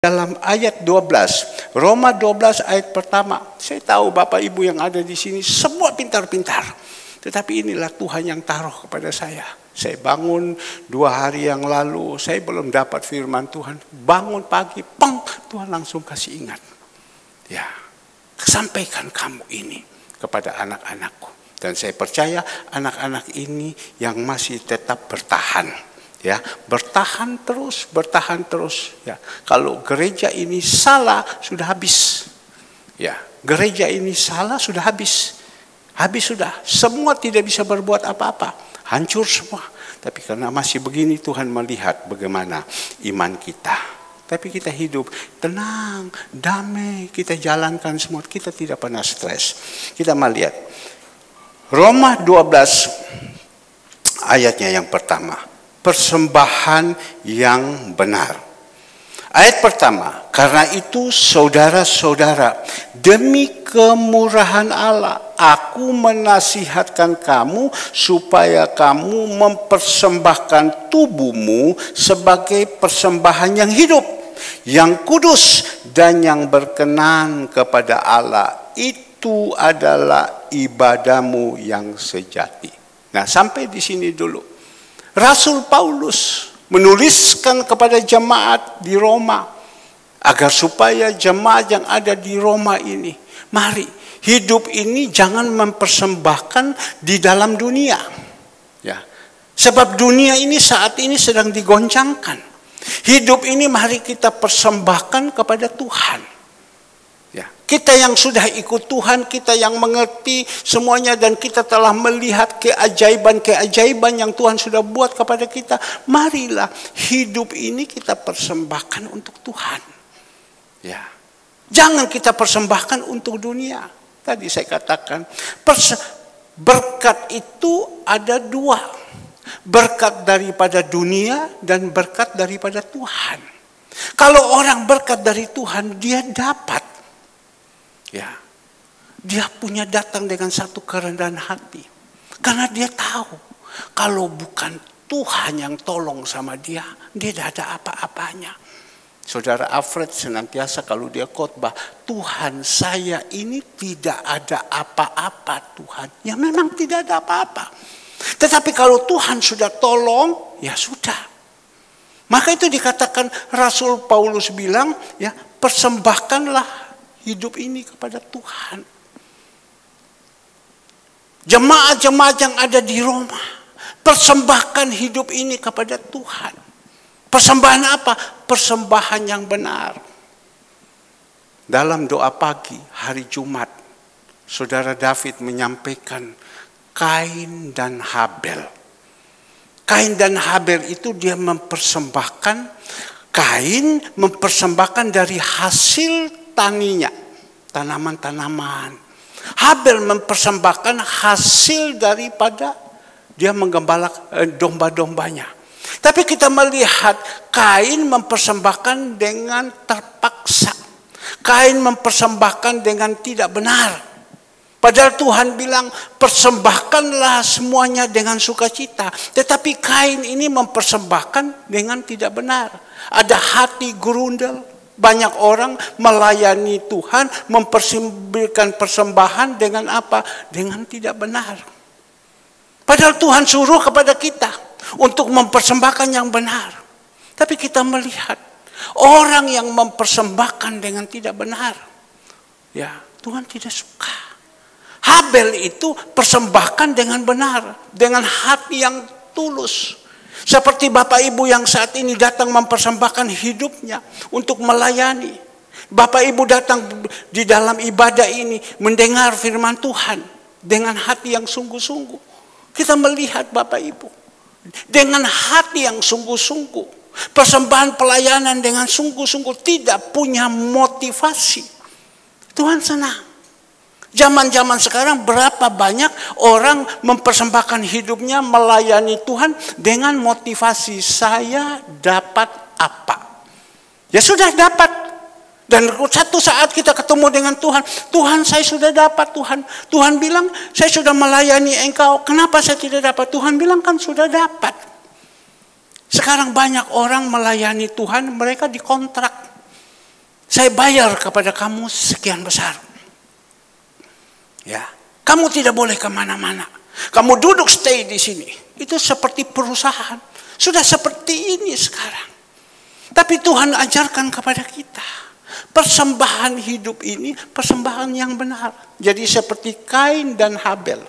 dalam ayat 12, Roma 12 ayat pertama. Saya tahu Bapak Ibu yang ada di sini semua pintar-pintar. Tetapi inilah Tuhan yang taruh kepada saya. Saya bangun 2 hari yang lalu, saya belum dapat firman Tuhan. Bangun pagi, peng, Tuhan langsung kasih ingat. Ya, sampaikan kamu ini kepada anak-anakku. Dan saya percaya anak-anak ini yang masih tetap bertahan. Ya, bertahan terus, ya. Kalau gereja ini salah, sudah habis. Ya, gereja ini salah, sudah habis. Habis sudah. Semua tidak bisa berbuat apa-apa. Hancur semua. Tapi karena masih begini, Tuhan melihat bagaimana iman kita. Tapi kita hidup tenang, damai, kita jalankan semua. Kita tidak pernah stres. Kita melihat Roma 12 ayatnya yang pertama. Persembahan yang benar. Ayat pertama, karena itu saudara-saudara, demi kemurahan Allah, aku menasihatkan kamu supaya kamu mempersembahkan tubuhmu sebagai persembahan yang hidup, yang kudus, dan yang berkenan kepada Allah. Itu adalah ibadahmu yang sejati. Nah, sampai di sini dulu. Rasul Paulus menuliskan kepada jemaat di Roma agar supaya jemaat yang ada di Roma ini, mari hidup ini jangan mempersembahkan di dalam dunia. Ya. Sebab dunia ini saat ini sedang digoncangkan. Hidup ini mari kita persembahkan kepada Tuhan. Ya, kita yang sudah ikut Tuhan, kita yang mengerti semuanya dan kita telah melihat keajaiban-keajaiban yang Tuhan sudah buat kepada kita. Marilah hidup ini kita persembahkan untuk Tuhan. Ya, jangan kita persembahkan untuk dunia. Tadi saya katakan berkat itu ada 2. Berkat daripada dunia dan berkat daripada Tuhan. Kalau orang berkat dari Tuhan, dia dapat. Ya, dia punya datang dengan satu kerendahan hati. Karena dia tahu kalau bukan Tuhan yang tolong sama dia tidak ada apa-apanya. Saudara Alfred senantiasa kalau dia khotbah, Tuhan saya ini tidak ada apa-apa Tuhan. Ya memang tidak ada apa-apa. Tetapi kalau Tuhan sudah tolong, ya sudah. Maka itu dikatakan Rasul Paulus bilang, ya persembahkanlah hidup ini kepada Tuhan. Jemaat-jemaat yang ada di Roma, persembahkan hidup ini kepada Tuhan. Persembahan apa? Persembahan yang benar. Dalam doa pagi hari Jumat, Saudara David menyampaikan Kain dan Habel. Kain dan Habel itu dia mempersembahkan, Kain mempersembahkan dari hasil taninya, tanaman-tanaman. Habel mempersembahkan hasil daripada dia menggembala domba-dombanya. Tapi kita melihat Kain mempersembahkan dengan terpaksa. Kain mempersembahkan dengan tidak benar. Padahal Tuhan bilang persembahkanlah semuanya dengan sukacita. Tetapi Kain ini mempersembahkan dengan tidak benar. Ada hati gerundel. Banyak orang melayani Tuhan, mempersembahkan persembahan dengan apa? Dengan tidak benar. Padahal Tuhan suruh kepada kita untuk mempersembahkan yang benar. Tapi kita melihat orang yang mempersembahkan dengan tidak benar. Ya, Tuhan tidak suka. Habel itu persembahkan dengan benar, dengan hati yang tulus. Seperti Bapak Ibu yang saat ini datang mempersembahkan hidupnya untuk melayani. Bapak Ibu datang di dalam ibadah ini mendengar firman Tuhan dengan hati yang sungguh-sungguh. Kita melihat Bapak Ibu dengan hati yang sungguh-sungguh. Persembahan pelayanan dengan sungguh-sungguh, tidak punya motivasi. Tuhan senang. Zaman-zaman sekarang berapa banyak orang mempersembahkan hidupnya melayani Tuhan dengan motivasi saya dapat apa. Ya sudah dapat. Dan satu saat kita ketemu dengan Tuhan, Tuhan saya sudah dapat Tuhan. Tuhan bilang saya sudah melayani engkau, kenapa saya tidak dapat? Tuhan bilang kan sudah dapat. Sekarang banyak orang melayani Tuhan, mereka dikontrak. Saya bayar kepada kamu sekian besar. Ya, kamu tidak boleh kemana-mana. Kamu duduk stay di sini. Itu seperti perusahaan. Sudah seperti ini sekarang. Tapi Tuhan ajarkan kepada kita. Persembahan hidup ini persembahan yang benar. Jadi seperti Kain dan Habel.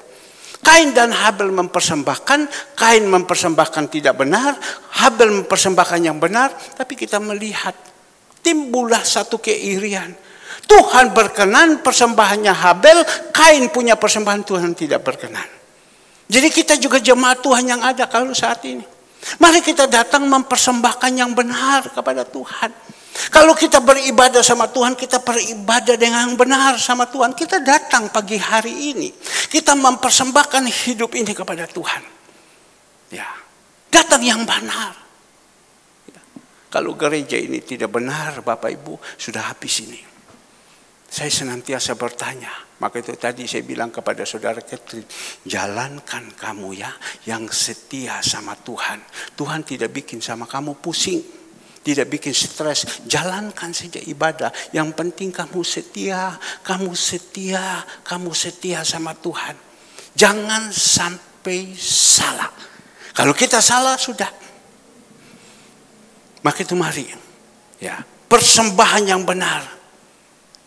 Kain dan Habel mempersembahkan, Kain mempersembahkan tidak benar, Habel mempersembahkan yang benar, tapi kita melihat timbullah satu keirian. Tuhan berkenan persembahannya Habel, Kain punya persembahan, Tuhan tidak berkenan. Jadi kita juga jemaat Tuhan yang ada kalau saat ini. Mari kita datang mempersembahkan yang benar kepada Tuhan. Kalau kita beribadah sama Tuhan, kita beribadah dengan benar sama Tuhan. Kita datang pagi hari ini, kita mempersembahkan hidup ini kepada Tuhan. Ya, datang yang benar. Ya. Kalau gereja ini tidak benar, Bapak Ibu, sudah habis ini. Saya senantiasa bertanya, maka itu tadi saya bilang kepada saudara Catherine, jalankan kamu ya, yang setia sama Tuhan. Tuhan tidak bikin sama kamu pusing. Tidak bikin stres, jalankan saja ibadah. Yang penting kamu setia, kamu setia, kamu setia sama Tuhan. Jangan sampai salah. Kalau kita salah sudah. Maka itu mari, ya, persembahan yang benar.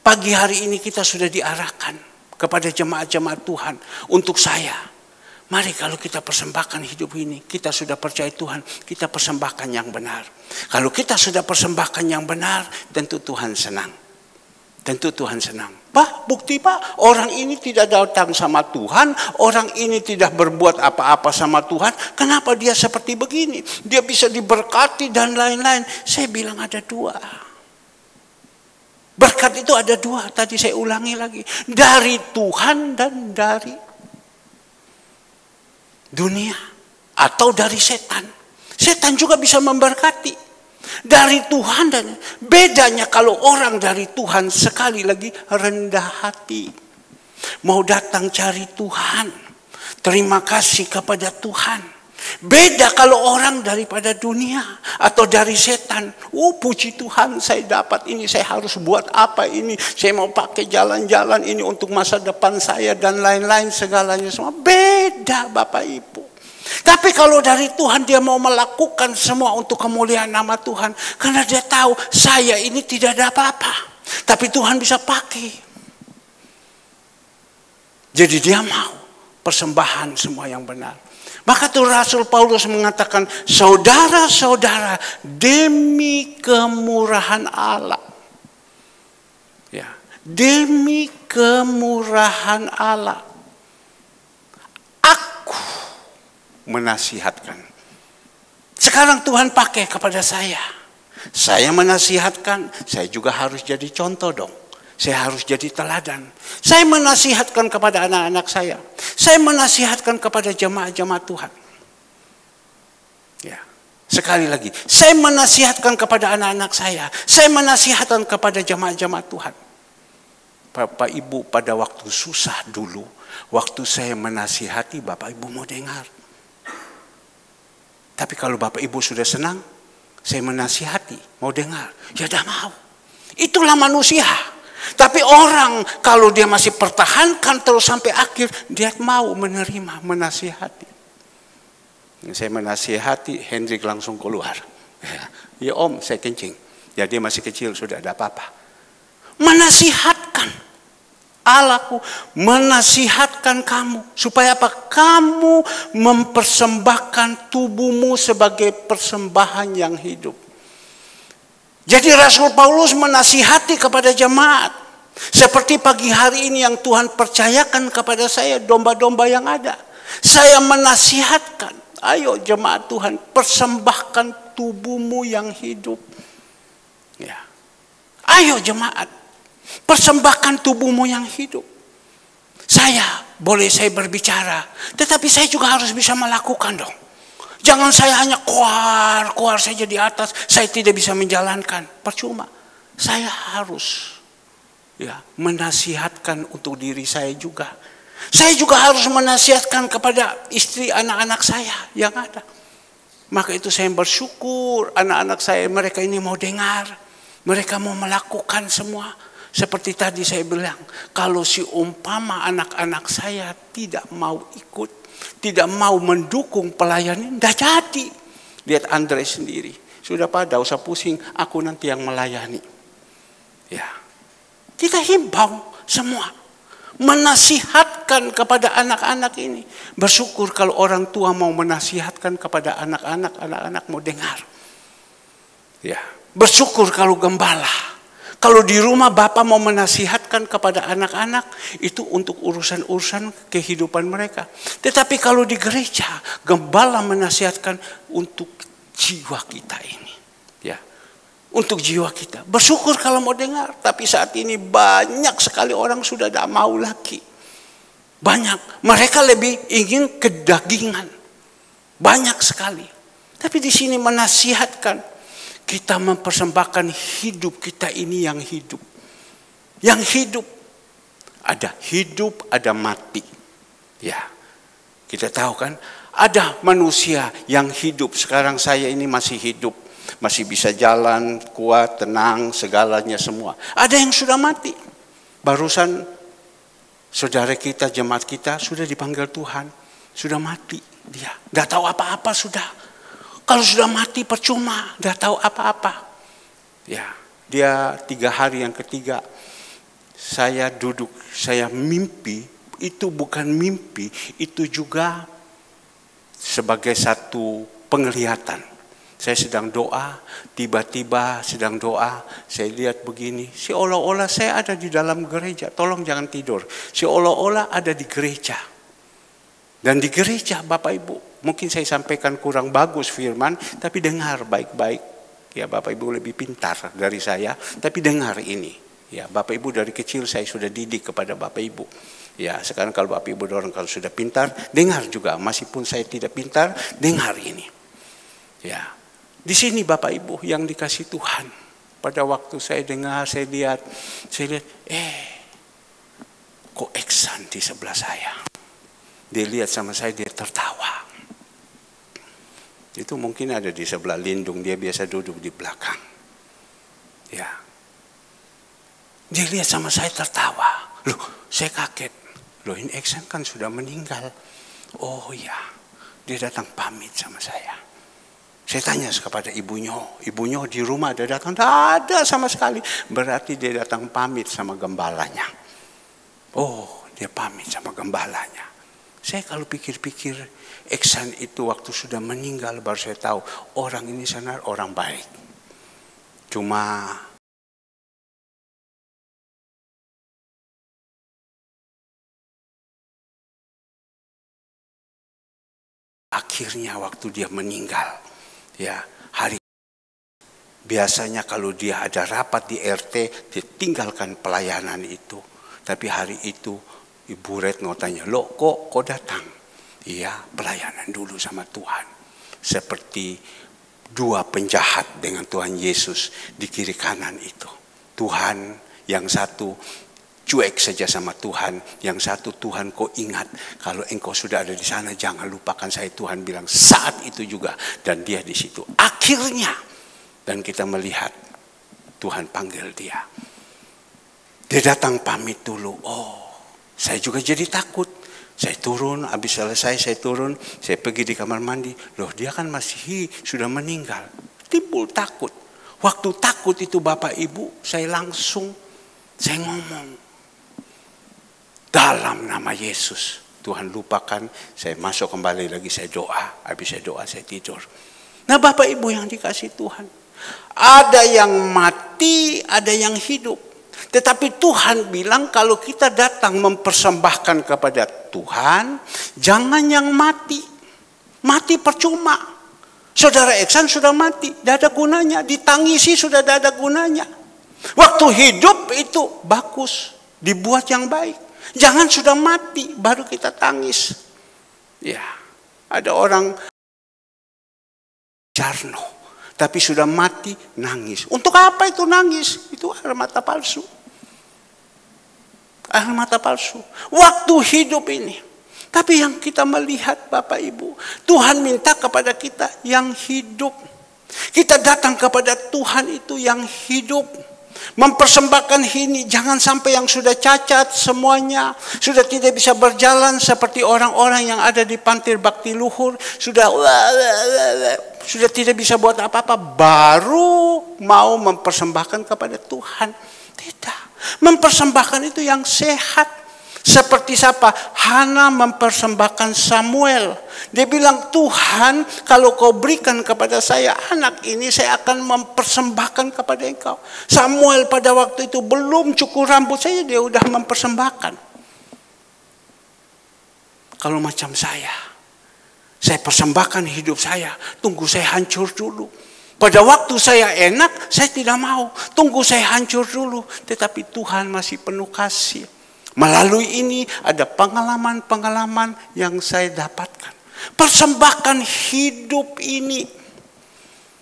Pagi hari ini kita sudah diarahkan kepada jemaat-jemaat Tuhan untuk saya. Mari kalau kita persembahkan hidup ini, kita sudah percaya Tuhan, kita persembahkan yang benar. Kalau kita sudah persembahkan yang benar, tentu Tuhan senang. Tentu Tuhan senang. Pak, bukti Pak, orang ini tidak datang sama Tuhan, orang ini tidak berbuat apa-apa sama Tuhan, kenapa dia seperti begini? Dia bisa diberkati dan lain-lain. Saya bilang ada dua. Berkat itu ada dua, tadi saya ulangi lagi. Dari Tuhan dan dari dunia atau dari setan. Setan juga bisa memberkati. Dari Tuhan dan bedanya kalau orang dari Tuhan sekali lagi rendah hati. Mau datang cari Tuhan. Terima kasih kepada Tuhan. Beda kalau orang daripada dunia atau dari setan. Oh puji Tuhan saya dapat ini, saya harus buat apa ini. Saya mau pakai jalan-jalan ini untuk masa depan saya dan lain-lain segalanya semua. Beda Bapak Ibu. Tapi kalau dari Tuhan dia mau melakukan semua untuk kemuliaan nama Tuhan. Karena dia tahu saya ini tidak ada apa-apa. Tapi Tuhan bisa pakai. Jadi dia mau persembahan semua yang benar. Maka tuh Rasul Paulus mengatakan, saudara-saudara demi kemurahan Allah. Ya, demi kemurahan Allah. Aku menasihatkan. Sekarang Tuhan pakai kepada saya. Saya menasihatkan, saya juga harus jadi contoh dong. Saya harus jadi teladan. Saya menasihatkan kepada anak-anak saya. Saya menasihatkan kepada jemaat-jemaat Tuhan. Ya. Sekali lagi, saya menasihatkan kepada anak-anak saya. Saya menasihatkan kepada jemaat-jemaat Tuhan. Bapak Ibu pada waktu susah dulu, waktu saya menasihati, Bapak Ibu mau dengar. Tapi kalau Bapak Ibu sudah senang, saya menasihati, mau dengar, ya dah mau. Itulah manusia. Tapi orang kalau dia masih pertahankan terus sampai akhir, dia mau menerima, menasihati. Saya menasihati, Hendrik langsung keluar. Ya Om, saya kencing. Ya dia masih kecil, sudah ada apa-apa. Menasihatkan. Allahku menasihatkan kamu. Supaya apa? Kamu mempersembahkan tubuhmu sebagai persembahan yang hidup. Jadi Rasul Paulus menasihati kepada jemaat. Seperti pagi hari ini yang Tuhan percayakan kepada saya domba-domba yang ada. Saya menasihatkan. Ayo jemaat Tuhan, persembahkan tubuhmu yang hidup. Ya. Ayo jemaat, persembahkan tubuhmu yang hidup. Saya berbicara, tetapi saya juga harus bisa melakukan dong. Jangan saya hanya keluar saja di atas, saya tidak bisa menjalankan. Percuma. Saya harus menasihatkan untuk diri saya juga. Saya juga harus menasihatkan kepada istri anak-anak saya yang ada. Maka itu saya bersyukur anak-anak saya mereka ini mau dengar. Mereka mau melakukan semua. Seperti tadi saya bilang, kalau si umpama anak-anak saya tidak mau ikut, tidak mau mendukung pelayanan, tidak jadi. Lihat Andre sendiri. Sudah pada usah pusing, aku nanti yang melayani. Ya. Kita himbau semua. Menasihatkan kepada anak-anak ini. Bersyukur kalau orang tua mau menasihatkan kepada anak-anak, anak-anak mau dengar. Ya. Bersyukur kalau gembala. Kalau di rumah Bapak mau menasihatkan kepada anak-anak, itu untuk urusan-urusan kehidupan mereka. Tetapi kalau di gereja, gembala menasihatkan untuk jiwa kita ini. Ya, untuk jiwa kita. Bersyukur kalau mau dengar. Tapi saat ini banyak sekali orang sudah tidak mau lagi. Banyak. Mereka lebih ingin kedagingan. Banyak sekali. Tapi di sini menasihatkan. Kita mempersembahkan hidup kita ini yang hidup. Yang hidup. Ada mati. Ya. Kita tahu kan, ada manusia yang hidup. Sekarang saya ini masih hidup. Masih bisa jalan, kuat, tenang, segalanya semua. Ada yang sudah mati. Barusan saudara kita, jemaat kita sudah dipanggil Tuhan. Sudah mati dia. Tidak tahu apa-apa sudah. Kalau sudah mati percuma, tidak tahu apa-apa. Ya, dia 3 hari yang ketiga, saya duduk, saya mimpi, itu bukan mimpi, itu juga sebagai satu penglihatan. Saya sedang doa, tiba-tiba sedang doa, saya lihat begini, seolah-olah saya ada di dalam gereja, tolong jangan tidur, seolah-olah ada di gereja. Dan di gereja Bapak Ibu, mungkin saya sampaikan kurang bagus firman, tapi dengar baik-baik. Ya Bapak Ibu lebih pintar dari saya, tapi dengar ini. Ya Bapak Ibu dari kecil saya sudah didik kepada Bapak Ibu. Ya sekarang kalau Bapak Ibu dorong kalau sudah pintar, dengar juga. Meskipun saya tidak pintar, dengar ini. Ya di sini Bapak Ibu yang dikasih Tuhan. Pada waktu saya dengar, saya lihat, kok Eksan di sebelah saya. Dia lihat sama saya, dia tertawa. Itu mungkin ada di sebelah lindung, dia biasa duduk di belakang. Ya. Dia lihat sama saya tertawa. Loh, saya kaget. Loh, ini Eksan kan sudah meninggal. Oh iya, dia datang pamit sama saya. Saya tanya kepada ibunya di rumah ada datang? Tidak ada sama sekali. Berarti dia datang pamit sama gembalanya. Oh, dia pamit sama gembalanya. Saya kalau pikir-pikir, Eksan itu waktu sudah meninggal baru saya tahu orang ini sebenarnya orang baik. Cuma akhirnya waktu dia meninggal, ya hari biasanya kalau dia ada rapat di RT, dia tinggalkan pelayanan itu. Tapi hari itu Ibu Retno tanya, loh kok datang? Iya, pelayanan dulu sama Tuhan. Seperti 2 penjahat dengan Tuhan Yesus di kiri kanan itu. Tuhan yang satu cuek saja sama Tuhan. Yang satu Tuhan kau ingat. Kalau engkau sudah ada di sana jangan lupakan saya. Tuhan bilang saat itu juga. Dan dia di situ. Akhirnya. Dan kita melihat Tuhan panggil dia. Dia datang pamit dulu. Oh. Saya juga jadi takut. Saya turun, habis selesai saya turun, saya pergi di kamar mandi. Loh dia kan masih sudah meninggal. Timbul takut. Waktu takut itu Bapak Ibu, saya ngomong. Dalam nama Yesus. Tuhan lupakan, saya masuk kembali lagi, saya doa. Habis saya doa, saya tidur. Nah Bapak Ibu yang dikasih Tuhan. Ada yang mati, ada yang hidup. Tetapi Tuhan bilang kalau kita datang mempersembahkan kepada Tuhan, jangan yang mati. Mati percuma. Saudara Eksan sudah mati, tidak ada gunanya. Ditangisi sudah tidak ada gunanya. Waktu hidup itu bagus, dibuat yang baik. Jangan sudah mati, baru kita tangis. Ya, ada orang Jarno, tapi sudah mati nangis. Untuk apa itu nangis? Itu air mata palsu. Air mata palsu. Waktu hidup ini. Tapi yang kita melihat Bapak Ibu. Tuhan minta kepada kita yang hidup. Kita datang kepada Tuhan itu yang hidup. Mempersembahkan ini, jangan sampai yang sudah cacat semuanya, sudah tidak bisa berjalan seperti orang-orang yang ada di Pantir Bakti Luhur, sudah tidak bisa buat apa-apa, baru mau mempersembahkan kepada Tuhan. Tidak, mempersembahkan itu yang sehat. Seperti siapa? Hana mempersembahkan Samuel. Dia bilang, Tuhan, kalau kau berikan kepada saya anak ini, saya akan mempersembahkan kepada engkau. Samuel pada waktu itu belum cukur rambut saja, dia udah mempersembahkan. Kalau macam saya persembahkan hidup saya, tunggu saya hancur dulu. Pada waktu saya enak, saya tidak mau. Tunggu saya hancur dulu. Tetapi Tuhan masih penuh kasih. Melalui ini ada pengalaman-pengalaman yang saya dapatkan. Persembahkan hidup ini.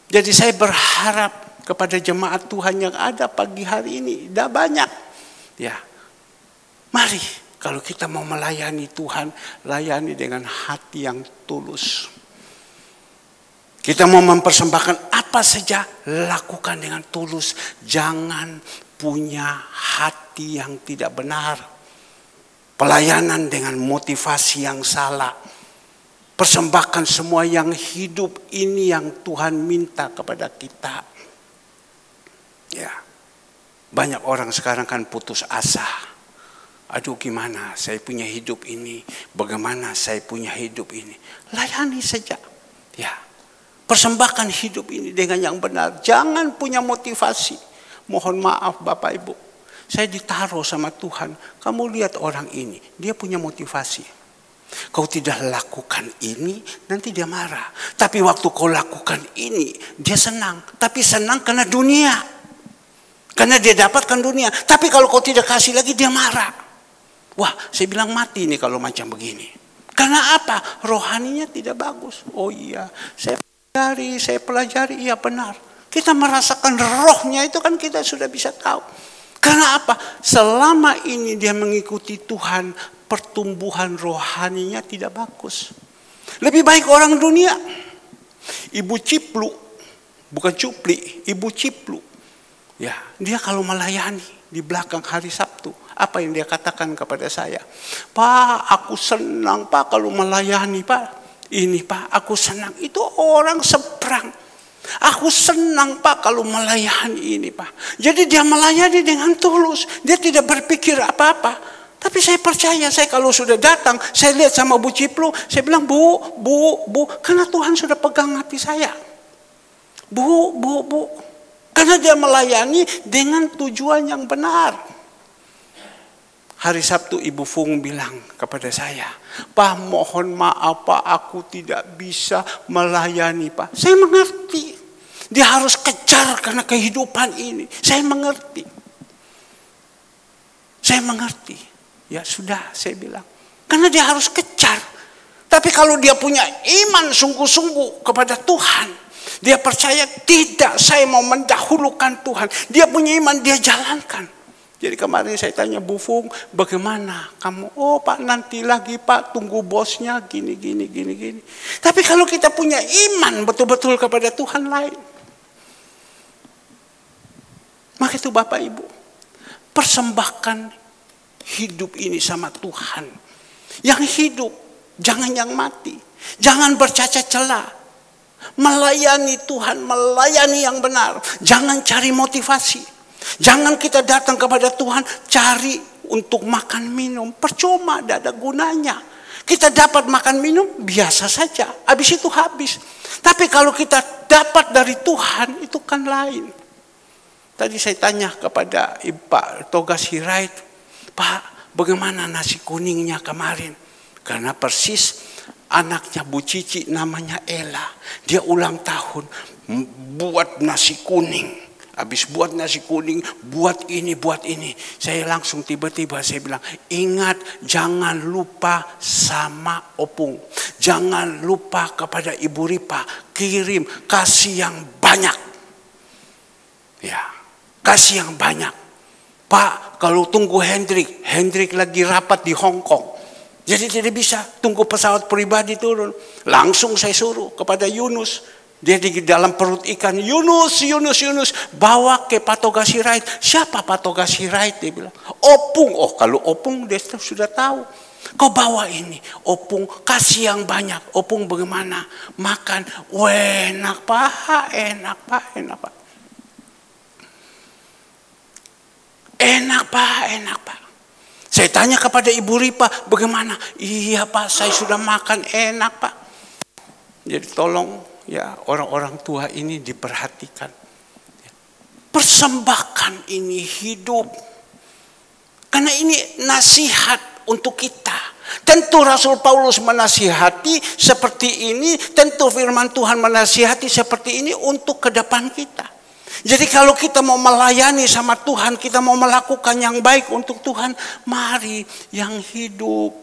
Jadi saya berharap kepada jemaat Tuhan yang ada pagi hari ini. Tidak banyak. Ya, mari kalau kita mau melayani Tuhan, layani dengan hati yang tulus. Kita mau mempersembahkan apa saja, lakukan dengan tulus. Jangan punya hati yang tidak benar. Pelayanan dengan motivasi yang salah. Persembahkan semua yang hidup ini yang Tuhan minta kepada kita. Ya, banyak orang sekarang kan putus asa. Aduh, gimana saya punya hidup ini? Bagaimana saya punya hidup ini? Layani saja. Ya, persembahkan hidup ini dengan yang benar. Jangan punya motivasi. Mohon maaf Bapak Ibu. Saya ditaruh sama Tuhan. Kamu lihat orang ini, dia punya motivasi. Kau tidak lakukan ini, nanti dia marah. Tapi waktu kau lakukan ini, dia senang. Tapi senang karena dunia. Karena dia dapatkan dunia. Tapi kalau kau tidak kasih lagi, dia marah. Wah, saya bilang mati nih kalau macam begini. Karena apa? Rohaninya tidak bagus. Oh iya, saya pelajari, iya benar. Kita merasakan rohnya itu kan kita sudah bisa tahu. Karena apa? Selama ini dia mengikuti Tuhan, pertumbuhan rohaninya tidak bagus. Lebih baik orang dunia. Ibu Ciplu, bukan Cupli, Ibu Ciplu. Ya, dia kalau melayani di belakang hari Sabtu, apa yang dia katakan kepada saya? Pak, aku senang Pak kalau melayani Pak. Ini Pak, aku senang. Itu orang seberang. Aku senang Pak kalau melayani ini Pak. Jadi dia melayani dengan tulus. Dia tidak berpikir apa-apa. Tapi saya percaya, saya kalau sudah datang, saya lihat sama Bu Ciplu, saya bilang, Bu, karena Tuhan sudah pegang hati saya. Bu. Karena dia melayani dengan tujuan yang benar. Hari Sabtu Ibu Fung bilang kepada saya, Pak, mohon maaf Pak, aku tidak bisa melayani Pak. Saya mengerti. Dia harus kejar karena kehidupan ini. Saya mengerti. Ya sudah, saya bilang. Karena dia harus kejar. Tapi kalau dia punya iman sungguh-sungguh kepada Tuhan, dia percaya tidak, saya mau mendahulukan Tuhan. Dia punya iman, dia jalankan. Jadi kemarin saya tanya Bu Fung, bagaimana kamu? Oh Pak, nanti lagi Pak, tunggu bosnya gini. Tapi kalau kita punya iman betul-betul kepada Tuhan lain. Maka itu Bapak Ibu, persembahkan hidup ini sama Tuhan. Yang hidup, jangan yang mati. Jangan bercacat celah. Melayani Tuhan, melayani yang benar. Jangan cari motivasi. Jangan kita datang kepada Tuhan cari untuk makan minum. Percuma, tidak ada gunanya. Kita dapat makan minum, biasa saja. Habis itu habis. Tapi kalau kita dapat dari Tuhan, itu kan lain. Tadi saya tanya kepada Pak Togas Hirait, Pak, bagaimana nasi kuningnya kemarin? Karena persis anaknya Bu Cici namanya Ella. Dia ulang tahun, buat nasi kuning. Habis buat nasi kuning, buat ini. Saya langsung tiba-tiba saya bilang, ingat jangan lupa sama Opung. Jangan lupa kepada Ibu Ripa, kirim, kasih yang banyak. Ya, kasih yang banyak. Pak, kalau tunggu Hendrik lagi rapat di Hong Kong. Jadi tidak bisa tunggu pesawat pribadi turun. Langsung saya suruh kepada Yunus. Dia di dalam perut ikan, Yunus, bawa ke Patoga Sirait. Siapa Patoga Sirait? Dia bilang, opung. Oh, kalau opung dia sudah tahu. Kau bawa ini, opung, kasih yang banyak. Opung bagaimana? Makan, enak pak. Enak pak. Saya tanya kepada Ibu Ripa, bagaimana? Iya pak, saya sudah makan, enak pak. Jadi tolong, ya, orang-orang tua ini diperhatikan. Persembahkan ini hidup. Karena ini nasihat untuk kita. Tentu Rasul Paulus menasihati seperti ini. Tentu firman Tuhan menasihati seperti ini untuk ke depan kita. Jadi kalau kita mau melayani sama Tuhan, kita mau melakukan yang baik untuk Tuhan, mari yang hidup.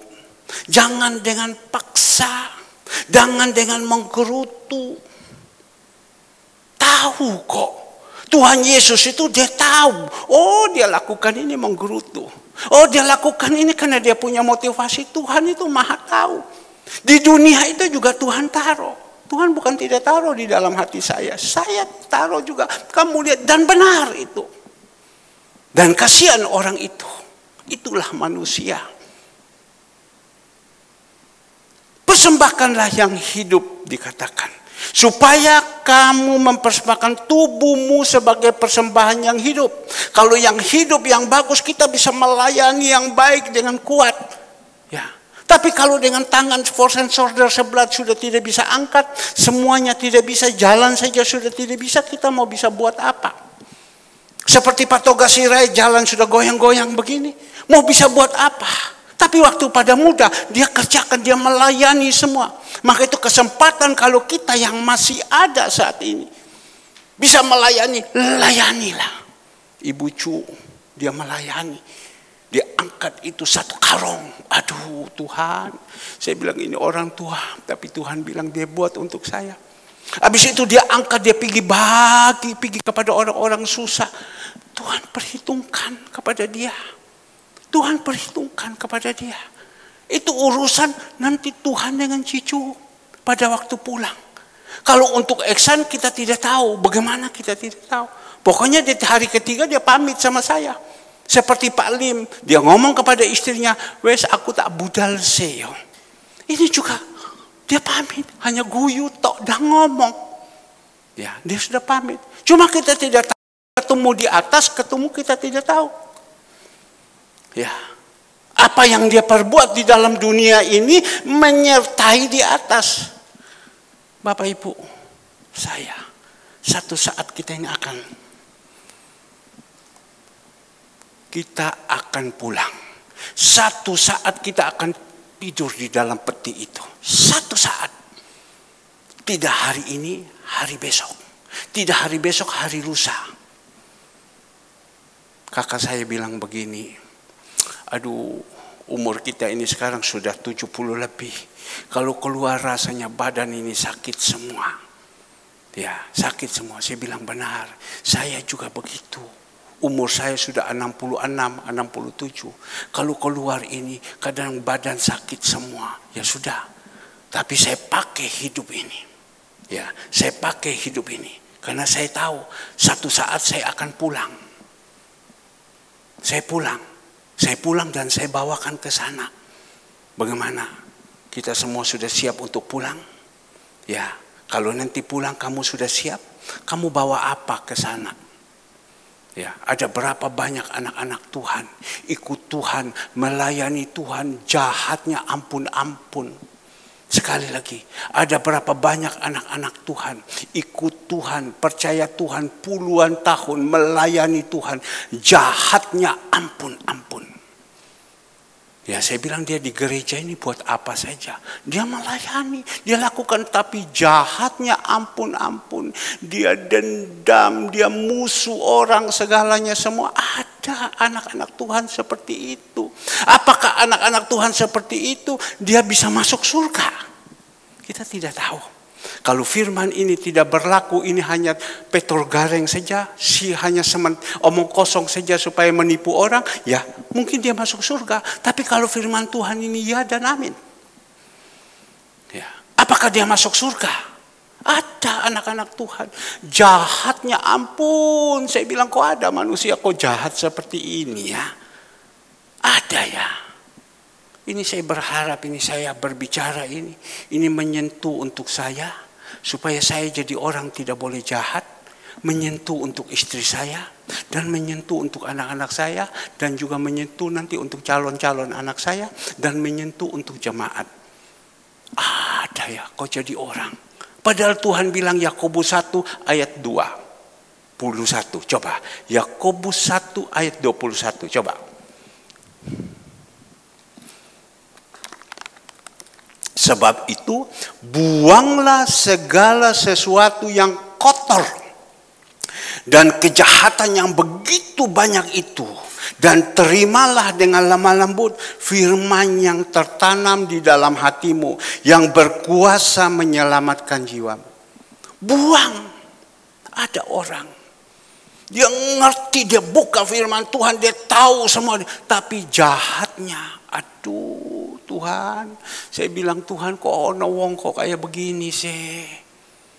Jangan dengan paksa. Jangan dengan menggerutu. Tahu kok. Tuhan Yesus itu dia tahu. Oh, dia lakukan ini menggerutu. Oh, dia lakukan ini karena dia punya motivasi. Tuhan itu maha tahu. Di dunia itu juga Tuhan taruh. Tuhan bukan tidak taruh di dalam hati saya. Saya taruh juga. Kamu lihat, dan benar itu. Dan kasihan orang itu. Itulah manusia. Persembahkanlah yang hidup dikatakan. Supaya kamu mempersembahkan tubuhmu sebagai persembahan yang hidup. Kalau yang hidup yang bagus, kita bisa melayani yang baik dengan kuat. Ya. Tapi kalau dengan tangan force and shoulder sebelah sudah tidak bisa angkat, semuanya tidak bisa, jalan saja sudah tidak bisa, kita mau bisa buat apa? Seperti Patoga Sirait, jalan sudah goyang-goyang begini, mau bisa buat apa? Tapi waktu pada muda, dia kerjakan, dia melayani semua. Maka itu kesempatan kalau kita yang masih ada saat ini. Bisa melayani, layanilah. Ibu Cu, dia melayani. Dia angkat itu satu karung. Aduh Tuhan, saya bilang ini orang tua. Tapi Tuhan bilang dia buat untuk saya. Habis itu dia angkat, dia pergi kepada orang-orang susah. Tuhan perhitungkan kepada dia. Tuhan perhitungkan kepada dia. Itu urusan nanti Tuhan dengan cucu pada waktu pulang. Kalau untuk Eksan kita tidak tahu. Bagaimana kita tidak tahu. Pokoknya di hari ketiga dia pamit sama saya. Seperti Pak Lim. Dia ngomong kepada istrinya. Wes aku tak budal seo. Ini juga dia pamit. Hanya guyu tok dan ngomong. Ya, dia sudah pamit. Cuma kita tidak tahu. Ketemu di atas, ketemu kita tidak tahu. Ya, apa yang dia perbuat di dalam dunia ini menyertai di atas. Bapak Ibu, saya satu saat kita akan pulang. Satu saat kita akan tidur di dalam peti itu. Satu saat. Tidak hari ini, hari besok. Tidak hari besok, hari lusa. Kakak saya bilang begini. Aduh, umur kita ini sekarang sudah 70 lebih. Kalau keluar rasanya badan ini sakit semua. Ya, sakit semua. Saya bilang benar. Saya juga begitu. Umur saya sudah 66, 67. Kalau keluar ini kadang badan sakit semua. Ya sudah. Tapi saya pakai hidup ini. Ya, saya pakai hidup ini. Karena saya tahu satu saat saya akan pulang. Saya pulang dan saya bawakan ke sana. Bagaimana? Kita semua sudah siap untuk pulang? Ya, kalau nanti pulang kamu sudah siap, kamu bawa apa ke sana? Ya, ada berapa banyak anak-anak Tuhan, ikut Tuhan, melayani Tuhan, jahatnya ampun-ampun. Sekali lagi, ada berapa banyak anak-anak Tuhan, ikut Tuhan, percaya Tuhan puluhan tahun, melayani Tuhan, jahatnya ampun-ampun. Ya, saya bilang dia di gereja ini buat apa saja. Dia melayani, dia lakukan, tapi jahatnya ampun-ampun. Dia dendam, dia musuh orang, segalanya semua. Ada anak-anak Tuhan seperti itu. Apakah anak-anak Tuhan seperti itu dia bisa masuk surga? Kita tidak tahu. Kalau firman ini tidak berlaku, ini hanya petor gareng saja, hanya omong kosong saja supaya menipu orang, ya mungkin dia masuk surga. Tapi kalau firman Tuhan ini ya dan amin. Ya. Apakah dia masuk surga? Ada anak-anak Tuhan. Jahatnya ampun. Saya bilang kok ada manusia kok jahat seperti ini ya. Ada ya. Ini saya berharap, ini saya berbicara ini. Ini menyentuh untuk saya. Supaya saya jadi orang tidak boleh jahat. Menyentuh untuk istri saya. Dan menyentuh untuk anak-anak saya. Dan juga menyentuh nanti untuk calon-calon anak saya. Dan menyentuh untuk jemaat. Ada ya kok jadi orang. Padahal Tuhan bilang Yakobus 1 ayat 21. Coba. Yakobus 1 ayat 21. Coba. Sebab itu buanglah segala sesuatu yang kotor dan kejahatan yang begitu banyak itu. Dan terimalah dengan lemah lembut firman yang tertanam di dalam hatimu, yang berkuasa menyelamatkan jiwamu. Buang. Ada orang, dia ngerti, dia buka firman Tuhan, dia tahu semua. Tapi jahatnya, aduh Tuhan. Saya bilang, Tuhan kok ono wong kok kayak begini sih.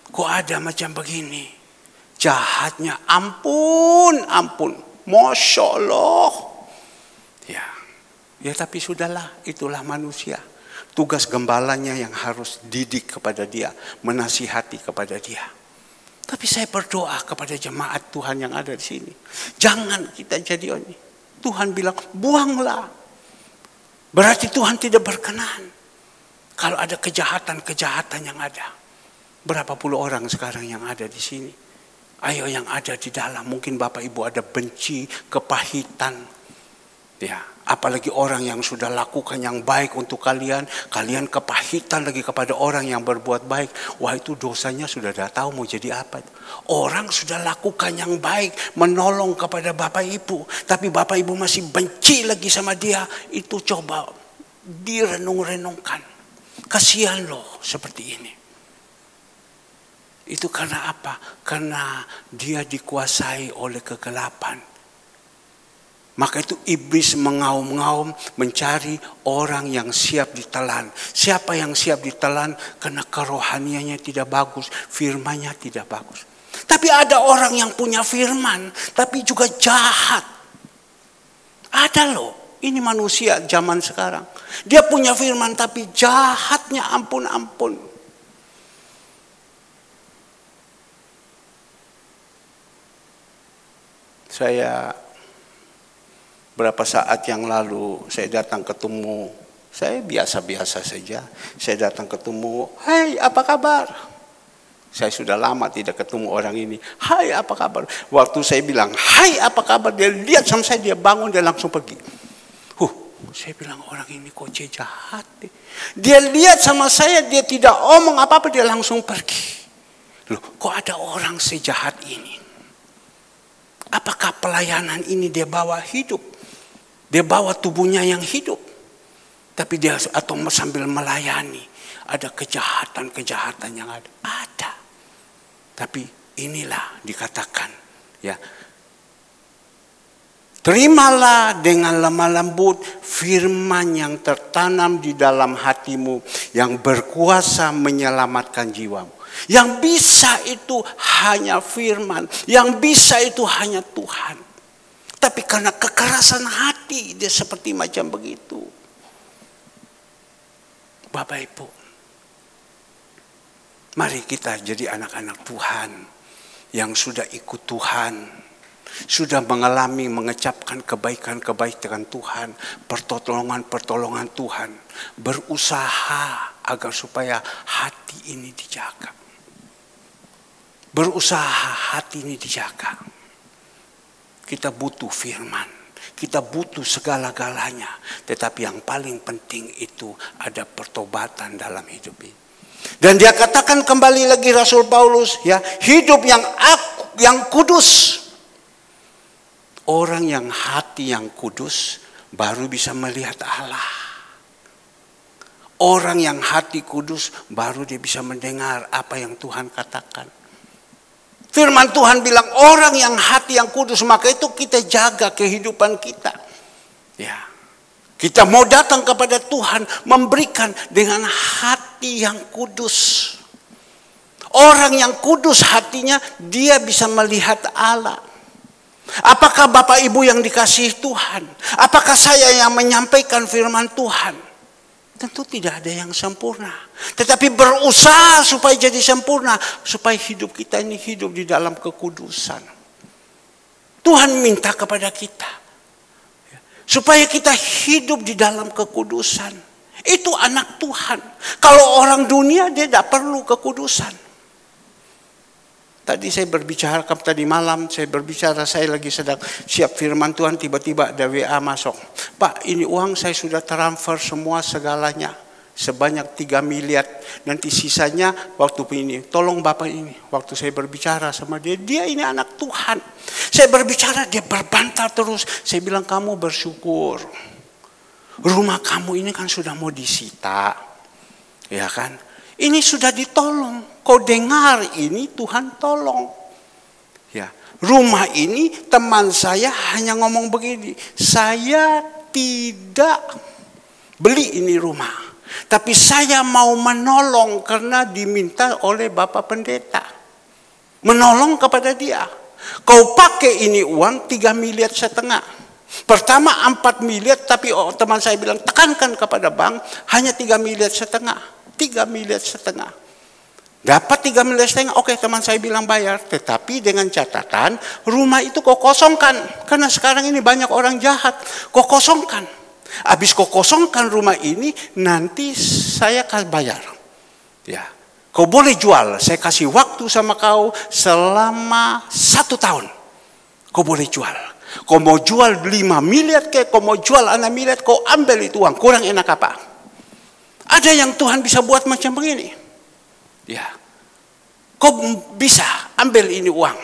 Kok ada macam begini. Jahatnya ampun, ampun. Masya Allah. Ya tapi sudahlah, itulah manusia. Tugas gembalanya yang harus didik kepada dia, menasihati kepada dia. Tapi saya berdoa kepada jemaat Tuhan yang ada di sini. Jangan kita jadi ini. Tuhan bilang, buanglah. Berarti Tuhan tidak berkenan. Kalau ada kejahatan-kejahatan yang ada. Berapa puluh orang sekarang yang ada di sini. Ayo yang ada di dalam, mungkin Bapak Ibu ada benci, kepahitan. Ya, apalagi orang yang sudah lakukan yang baik untuk kalian, kalian kepahitan lagi kepada orang yang berbuat baik. Wah, itu dosanya sudah tahu mau jadi apa. Orang sudah lakukan yang baik, menolong kepada Bapak Ibu, tapi Bapak Ibu masih benci lagi sama dia. Itu coba direnung-renungkan. Kasihan loh seperti ini. Itu karena apa? Karena dia dikuasai oleh kegelapan. Maka itu iblis mengaum-ngaum mencari orang yang siap ditelan. Siapa yang siap ditelan? Karena kerohaniannya tidak bagus, firmannya tidak bagus. Tapi ada orang yang punya firman, tapi juga jahat. Ada loh, ini manusia zaman sekarang. Dia punya firman tapi jahatnya ampun-ampun. Saya berapa saat yang lalu saya datang ketemu, saya biasa-biasa saja. Saya datang ketemu, hai apa kabar? Saya sudah lama tidak ketemu orang ini. Hai apa kabar? Waktu saya bilang, hai apa kabar? Dia lihat sama saya, dia bangun, dia langsung pergi. Saya bilang orang ini kok jahat. Dia lihat sama saya, dia tidak omong apa-apa, dia langsung pergi. Loh, kok ada orang sejahat ini? Apakah pelayanan ini dia bawa hidup? Dia bawa tubuhnya yang hidup. Tapi dia atau sambil melayani. Ada kejahatan-kejahatan yang ada. Ada. Tapi inilah dikatakan. Ya. Terimalah dengan lemah lembut firman yang tertanam di dalam hatimu. Yang berkuasa menyelamatkan jiwamu. Yang bisa itu hanya firman. Yang bisa itu hanya Tuhan. Tapi karena kekerasan hati dia seperti macam begitu. Bapak Ibu, mari kita jadi anak-anak Tuhan. Yang sudah ikut Tuhan. Sudah mengalami, mengecapkan kebaikan-kebaikan Tuhan. Pertolongan-pertolongan Tuhan. Berusaha agar supaya hati ini dijaga. Berusaha hati ini dijaga. Kita butuh firman. Kita butuh segala-galanya. Tetapi yang paling penting itu ada pertobatan dalam hidup ini. Dan dia katakan kembali lagi Rasul Paulus, ya, hidup yang kudus. Orang yang hati yang kudus baru bisa melihat Allah. Orang yang hati kudus baru dia bisa mendengar apa yang Tuhan katakan. Firman Tuhan bilang orang yang hati yang kudus, maka itu kita jaga kehidupan kita. Ya. Kita mau datang kepada Tuhan memberikan dengan hati yang kudus. Orang yang kudus hatinya, dia bisa melihat Allah. Apakah Bapak Ibu yang dikasihi Tuhan? Apakah saya yang menyampaikan firman Tuhan? Tentu tidak ada yang sempurna. Tetapi berusaha supaya jadi sempurna. Supaya hidup kita ini hidup di dalam kekudusan. Tuhan minta kepada kita. Supaya kita hidup di dalam kekudusan. Itu anak Tuhan. Kalau orang dunia dia tidak perlu kekudusan. Tadi saya berbicara, tadi malam saya berbicara, saya lagi sedang siap firman Tuhan, tiba-tiba ada WA masuk. Pak, ini uang saya sudah transfer semua segalanya. Sebanyak 3 miliar. Nanti sisanya waktu ini. Tolong Bapak ini. Waktu saya berbicara sama dia, dia ini anak Tuhan. Saya berbicara, dia berbantah terus. Saya bilang, kamu bersyukur. Rumah kamu ini kan sudah mau disita. Ya kan? Ini sudah ditolong. Kau dengar ini Tuhan tolong. Ya, rumah ini teman saya hanya ngomong begini. Saya tidak beli ini rumah. Tapi saya mau menolong karena diminta oleh Bapak Pendeta. Menolong kepada dia. Kau pakai ini uang 3,5 miliar. Pertama 4 miliar, tapi teman saya bilang tekankan kepada bank hanya 3,5 miliar. 3,5 miliar. Dapat 3,5 miliar, oke teman saya bilang bayar. Tetapi dengan catatan rumah itu kau kosongkan. Karena sekarang ini banyak orang jahat. Kau kosongkan. Habis kau kosongkan rumah ini, nanti saya akan bayar. Ya, kau boleh jual. Saya kasih waktu sama kau selama 1 tahun. Kau boleh jual. Kau mau jual 5 miliar ke, kau mau jual 6 miliar, kau ambil itu uang. Kurang enak apa? Ada yang Tuhan bisa buat macam begini. Ya, kau bisa ambil ini uang.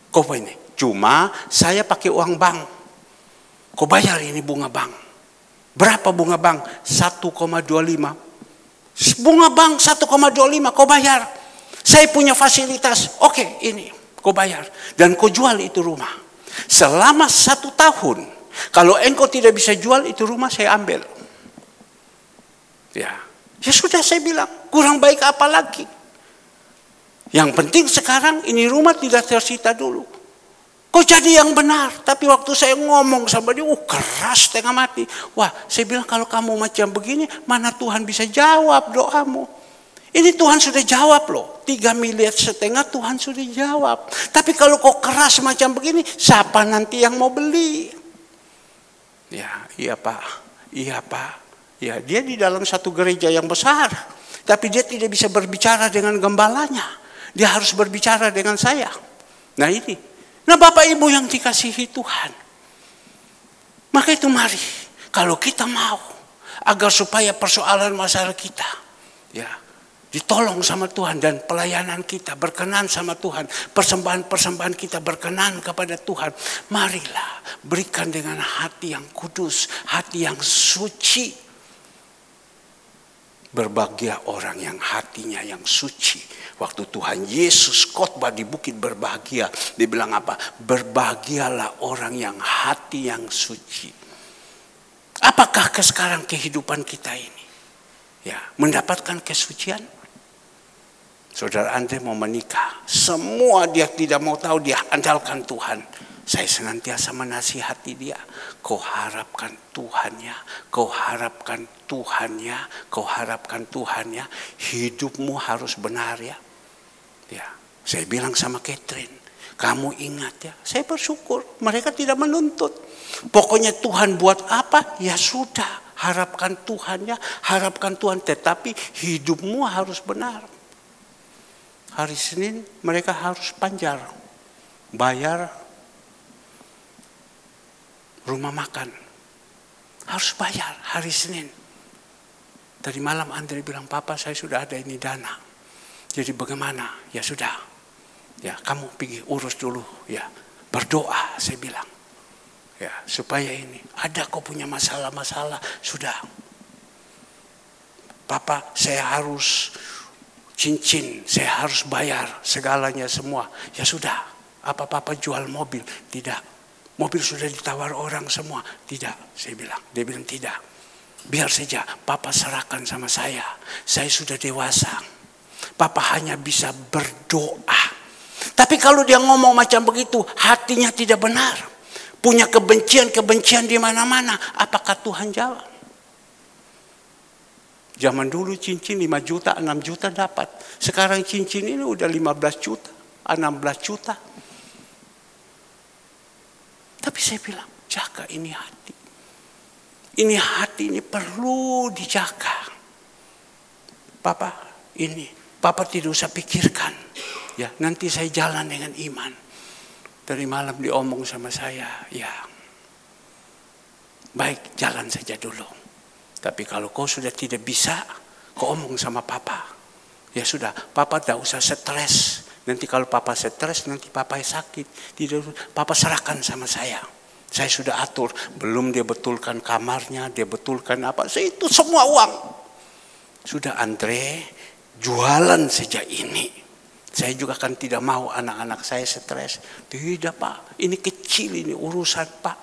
Kau ini. Cuma saya pakai uang bank. Kau bayar ini bunga bank. Berapa bunga bank? 1,25. Bunga bank 1,25 kau bayar. Saya punya fasilitas. Oke, ini kau bayar. Dan kau jual itu rumah. Selama 1 tahun. Kalau engkau tidak bisa jual itu rumah, saya ambil. Ya, ya sudah saya bilang. Kurang baik apa lagi? Yang penting sekarang ini rumah tidak tersita dulu. Kau jadi yang benar. Tapi waktu saya ngomong sama dia, keras tengah mati. Wah, saya bilang kalau kamu macam begini, mana Tuhan bisa jawab doamu? Ini Tuhan sudah jawab loh. 3,5 miliar Tuhan sudah jawab. Tapi kalau kau keras macam begini, siapa nanti yang mau beli? Ya, iya Pak. Iya Pak. Ya, dia di dalam satu gereja yang besar. Tapi dia tidak bisa berbicara dengan gembalanya. Dia harus berbicara dengan saya. Nah ini. Nah Bapak Ibu yang dikasihi Tuhan. Maka itu mari. Kalau kita mau. Agar supaya persoalan masalah kita. Ya. Ditolong sama Tuhan. Dan pelayanan kita berkenan sama Tuhan. Persembahan-persembahan kita berkenan kepada Tuhan. Marilah. Berikan dengan hati yang kudus. Hati yang suci. Berbahagia orang yang hatinya yang suci. Waktu Tuhan Yesus khotbah di bukit berbahagia. Dia bilang apa? Berbahagialah orang yang hati yang suci. Apakah sekarang kehidupan kita ini? Ya, mendapatkan kesucian? Saudara Andre mau menikah. Semua dia tidak mau tahu, dia andalkan Tuhan. Saya senantiasa menasihati dia. Kau harapkan Tuhannya. Kau harapkan Tuhannya. Kau harapkan Tuhannya. Hidupmu harus benar ya. Ya, saya bilang sama Catherine. Kamu ingat ya. Saya bersyukur. Mereka tidak menuntut. Pokoknya Tuhan buat apa? Ya sudah. Harapkan Tuhannya. Harapkan Tuhan. Tetapi hidupmu harus benar. Hari Senin mereka harus panjar. Bayar rumah makan. Harus bayar hari Senin. Tadi malam Andre bilang, Papa saya sudah ada ini dana. Jadi bagaimana? Ya sudah. Ya kamu pergi urus dulu. Ya berdoa saya bilang. Ya supaya ini. Ada kau punya masalah-masalah. Sudah. Papa saya harus cincin. Saya harus bayar segalanya semua. Ya sudah. Apa Papa jual mobil? Tidak. Mobil sudah ditawar orang semua. Tidak, saya bilang. Dia bilang tidak. Biar saja, Papa serahkan sama saya. Saya sudah dewasa. Papa hanya bisa berdoa. Tapi kalau dia ngomong macam begitu, hatinya tidak benar. Punya kebencian di mana-mana. Apakah Tuhan jawab? Zaman dulu cincin 5 juta, 6 juta dapat. Sekarang cincin ini udah 15 juta, 16 juta. Tapi saya bilang, jaga ini hati. Ini hati ini perlu dijaga. Papa tidak usah pikirkan. Ya, nanti saya jalan dengan iman. Dari malam diomong sama saya, ya. Baik, jalan saja dulu. Tapi kalau kau sudah tidak bisa, kau omong sama Papa. Ya sudah, Papa tidak usah stres. Nanti kalau Papa stres, nanti Papa sakit. Tidak, Papa serahkan sama saya. Saya sudah atur. Belum dia betulkan kamarnya, dia betulkan apa. Itu semua uang. Sudah Andre, jualan saja ini. Saya juga kan tidak mau anak-anak saya stres. Tidak Pak, ini kecil ini urusan Pak.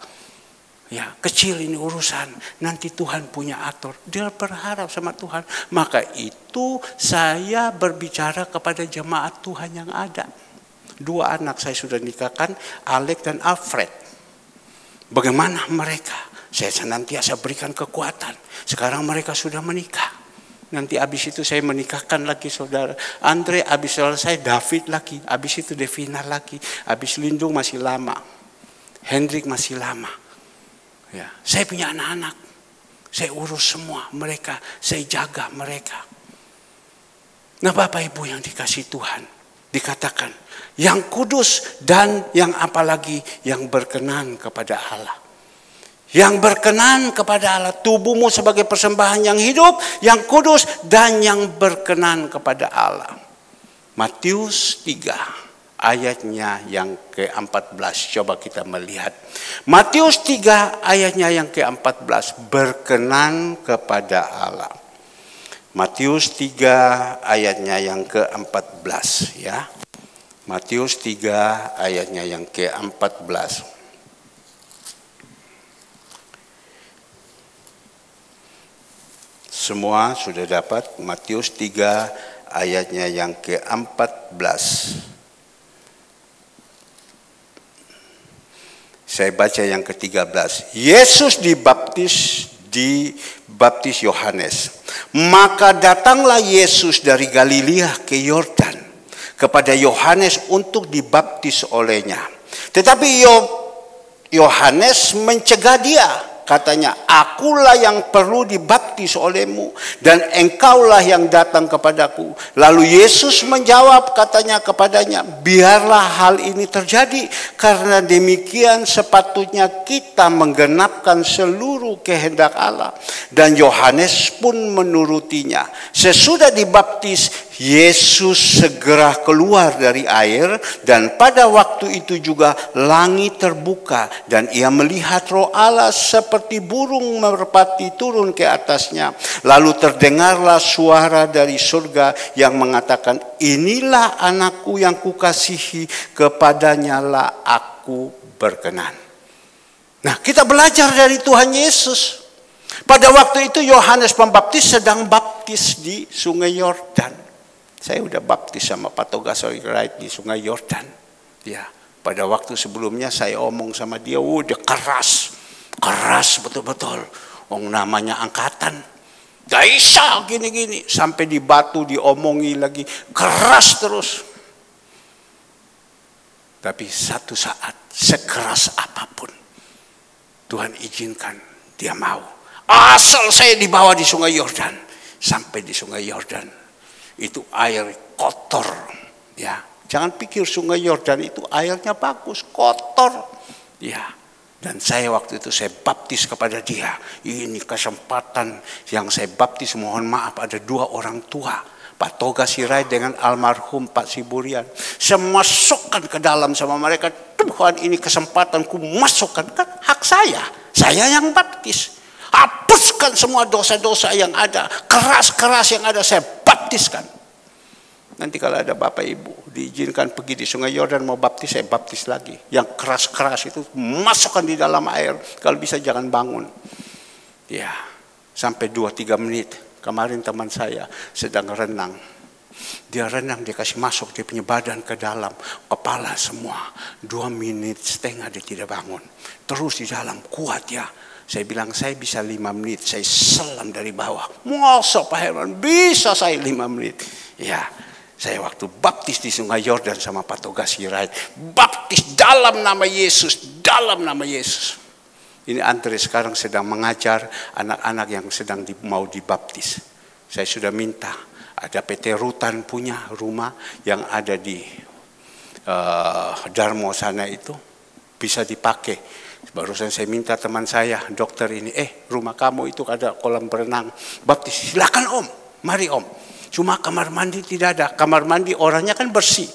Ya, kecil ini urusan. Nanti Tuhan punya atur. Dia berharap sama Tuhan. Maka itu saya berbicara kepada jemaat Tuhan yang ada. 2 anak saya sudah nikahkan, Alex dan Alfred. Bagaimana mereka? Saya senantiasa berikan kekuatan. Sekarang mereka sudah menikah. Nanti habis itu saya menikahkan lagi saudara Andre, habis selesai David lagi, habis itu Devina lagi, habis Lindung masih lama, Hendrik masih lama. Ya, saya punya anak-anak, saya urus semua mereka, saya jaga mereka. Nah Bapak Ibu yang dikasih Tuhan, dikatakan yang kudus dan yang apalagi yang berkenan kepada Allah. Yang berkenan kepada Allah, tubuhmu sebagai persembahan yang hidup, yang kudus, dan yang berkenan kepada Allah. Matius 3 ayatnya yang ke-14. Coba kita melihat. Matius 3 ayatnya yang ke-14. Berkenan kepada Allah. Matius 3 ayatnya yang ke-14. Ya. Matius 3 ayatnya yang ke-14. Semua sudah dapat Matius 3 ayatnya yang ke-14. Saya baca yang ke-13. Yesus dibaptis Yohanes. Maka datanglah Yesus dari Galilea ke Yordan kepada Yohanes untuk dibaptis olehnya. Tetapi Yohanes mencegah dia. Katanya, akulah yang perlu dibaptis olehmu dan engkaulah yang datang kepadaku. Lalu Yesus menjawab katanya kepadanya, biarlah hal ini terjadi karena demikian sepatutnya kita menggenapkan seluruh kehendak Allah. Dan Yohanes pun menurutinya. Sesudah dibaptis, Yesus segera keluar dari air dan pada waktu itu juga langit terbuka dan ia melihat Roh Allah seperti burung merpati turun ke atasnya. Lalu terdengarlah suara dari surga yang mengatakan, inilah anakku yang kukasihi, kepadanya lah aku berkenan. Nah, kita belajar dari Tuhan Yesus. Pada waktu itu Yohanes Pembaptis sedang baptis di Sungai Yordan. Saya udah baptis sama Pak Toga Soirait di Sungai Yordan. Ya, pada waktu sebelumnya saya omong sama dia, udah keras betul-betul. Namanya angkatan, gak bisa gini-gini. Sampai di batu diomongi lagi, keras terus. Tapi satu saat, sekeras apapun, Tuhan izinkan dia mau. Asal saya dibawa di Sungai Yordan. Sampai di Sungai Yordan. Itu air kotor, ya. Jangan pikir Sungai Yordan itu airnya bagus, kotor, ya. Dan saya waktu itu saya baptis kepada dia. Ini kesempatan yang saya baptis, mohon maaf ada 2 orang tua, Pak Toga Sirait dengan almarhum Pak Siburian. Saya masukkan ke dalam sama mereka. Tuhan, ini kesempatanku masukkan, kan hak saya yang baptis. Hapuskan semua dosa-dosa yang ada, keras-keras yang ada saya baptiskan. Nanti kalau ada Bapak Ibu diizinkan pergi di Sungai Yordan mau baptis, saya baptis lagi. Yang keras-keras itu masukkan di dalam air. Kalau bisa jangan bangun. Ya, sampai 2-3 menit. Kemarin teman saya sedang renang. Dia renang, dia kasih masuk, dia punya badan ke dalam, kepala semua. 2,5 menit dia tidak bangun. Terus di dalam, kuat ya. Saya bilang, saya bisa 5 menit, saya selam dari bawah. Masa Pak Herman, bisa saya 5 menit. Ya, saya waktu baptis di Sungai Yordan sama Pak Togas Sirait. Baptis dalam nama Yesus, dalam nama Yesus. Ini Andre sekarang sedang mengajar anak-anak yang sedang mau dibaptis. Saya sudah minta. Ada PT Rutan punya rumah yang ada di Darmo sana itu bisa dipakai. Barusan saya minta teman saya, dokter ini, rumah kamu itu ada kolam berenang, baptis. Silakan Om, mari Om. Cuma kamar mandi tidak ada. Kamar mandi orangnya kan bersih.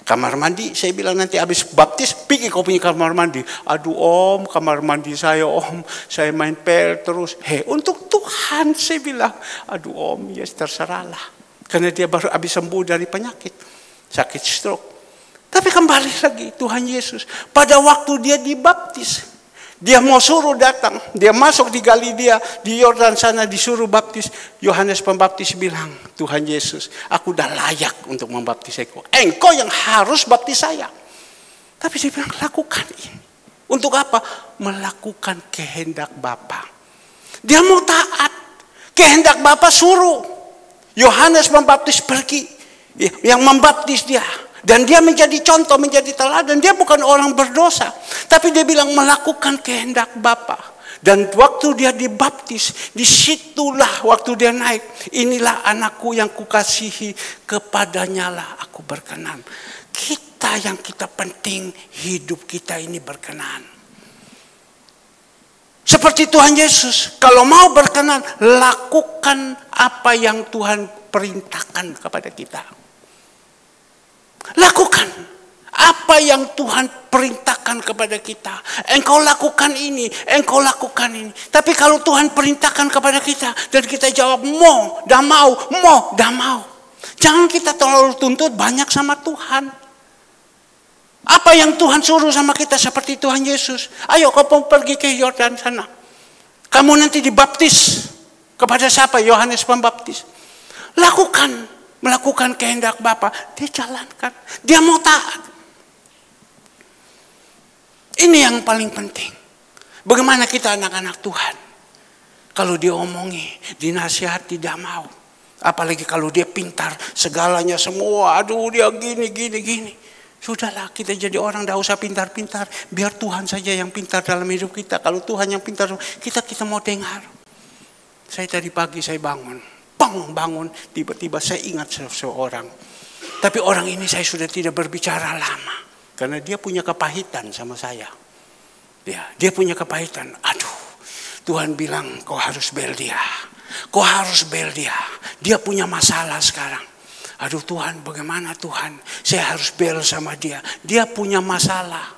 Kamar mandi, saya bilang nanti habis baptis, pergi kau punya kamar mandi. Aduh Om, kamar mandi saya Om, saya main pel terus. Untuk Tuhan saya bilang, aduh Om, ya terserahlah. Karena dia baru habis sembuh dari penyakit, sakit stroke. Tapi kembali lagi Tuhan Yesus, pada waktu dia dibaptis, dia mau suruh datang, dia masuk di Galilea, di Yordan sana disuruh baptis. Yohanes Pembaptis bilang, Tuhan Yesus, aku dah layak untuk membaptis engkau yang harus baptis saya. Tapi dia bilang, lakukan ini. Untuk apa? Melakukan kehendak Bapa. Dia mau taat, kehendak Bapa suruh. Yohanes Pembaptis pergi, yang membaptis dia. Dan dia menjadi contoh, menjadi teladan. Dia bukan orang berdosa. Tapi dia bilang melakukan kehendak Bapa. Dan waktu dia dibaptis, disitulah waktu dia naik. Inilah anakku yang kukasihi, kepadanya lah aku berkenan. Kita yang kita penting, hidup kita ini berkenan. Seperti Tuhan Yesus, kalau mau berkenan, lakukan apa yang Tuhan perintahkan kepada kita. Lakukan apa yang Tuhan perintahkan kepada kita. Engkau lakukan ini, engkau lakukan ini. Tapi kalau Tuhan perintahkan kepada kita, dan kita jawab, mau, dah mau, dah mau. Jangan kita terlalu tuntut banyak sama Tuhan. Apa yang Tuhan suruh sama kita seperti Tuhan Yesus. Ayo kau pergi ke Yordan sana. Kamu nanti dibaptis. Kepada siapa? Yohanes Pembaptis. Lakukan. Melakukan kehendak Bapa. Dia jalankan. Dia mau taat. Ini yang paling penting. Bagaimana kita anak-anak Tuhan. Kalau dia omongi, dinasihat tidak mau. Apalagi kalau dia pintar. Segalanya semua. Aduh dia gini. Sudahlah kita jadi orang, tidak usah pintar-pintar. Biar Tuhan saja yang pintar dalam hidup kita. Kalau Tuhan yang pintar, kita mau dengar. Saya tadi pagi saya bangun. Bangun. Tiba-tiba saya ingat seseorang. Tapi orang ini saya sudah tidak berbicara lama. Karena dia punya kepahitan sama saya. Dia punya kepahitan. Aduh, Tuhan bilang kau harus bel dia. Kau harus bel dia. Dia punya masalah sekarang. Aduh Tuhan, bagaimana Tuhan? Saya harus bel sama dia. Dia punya masalah.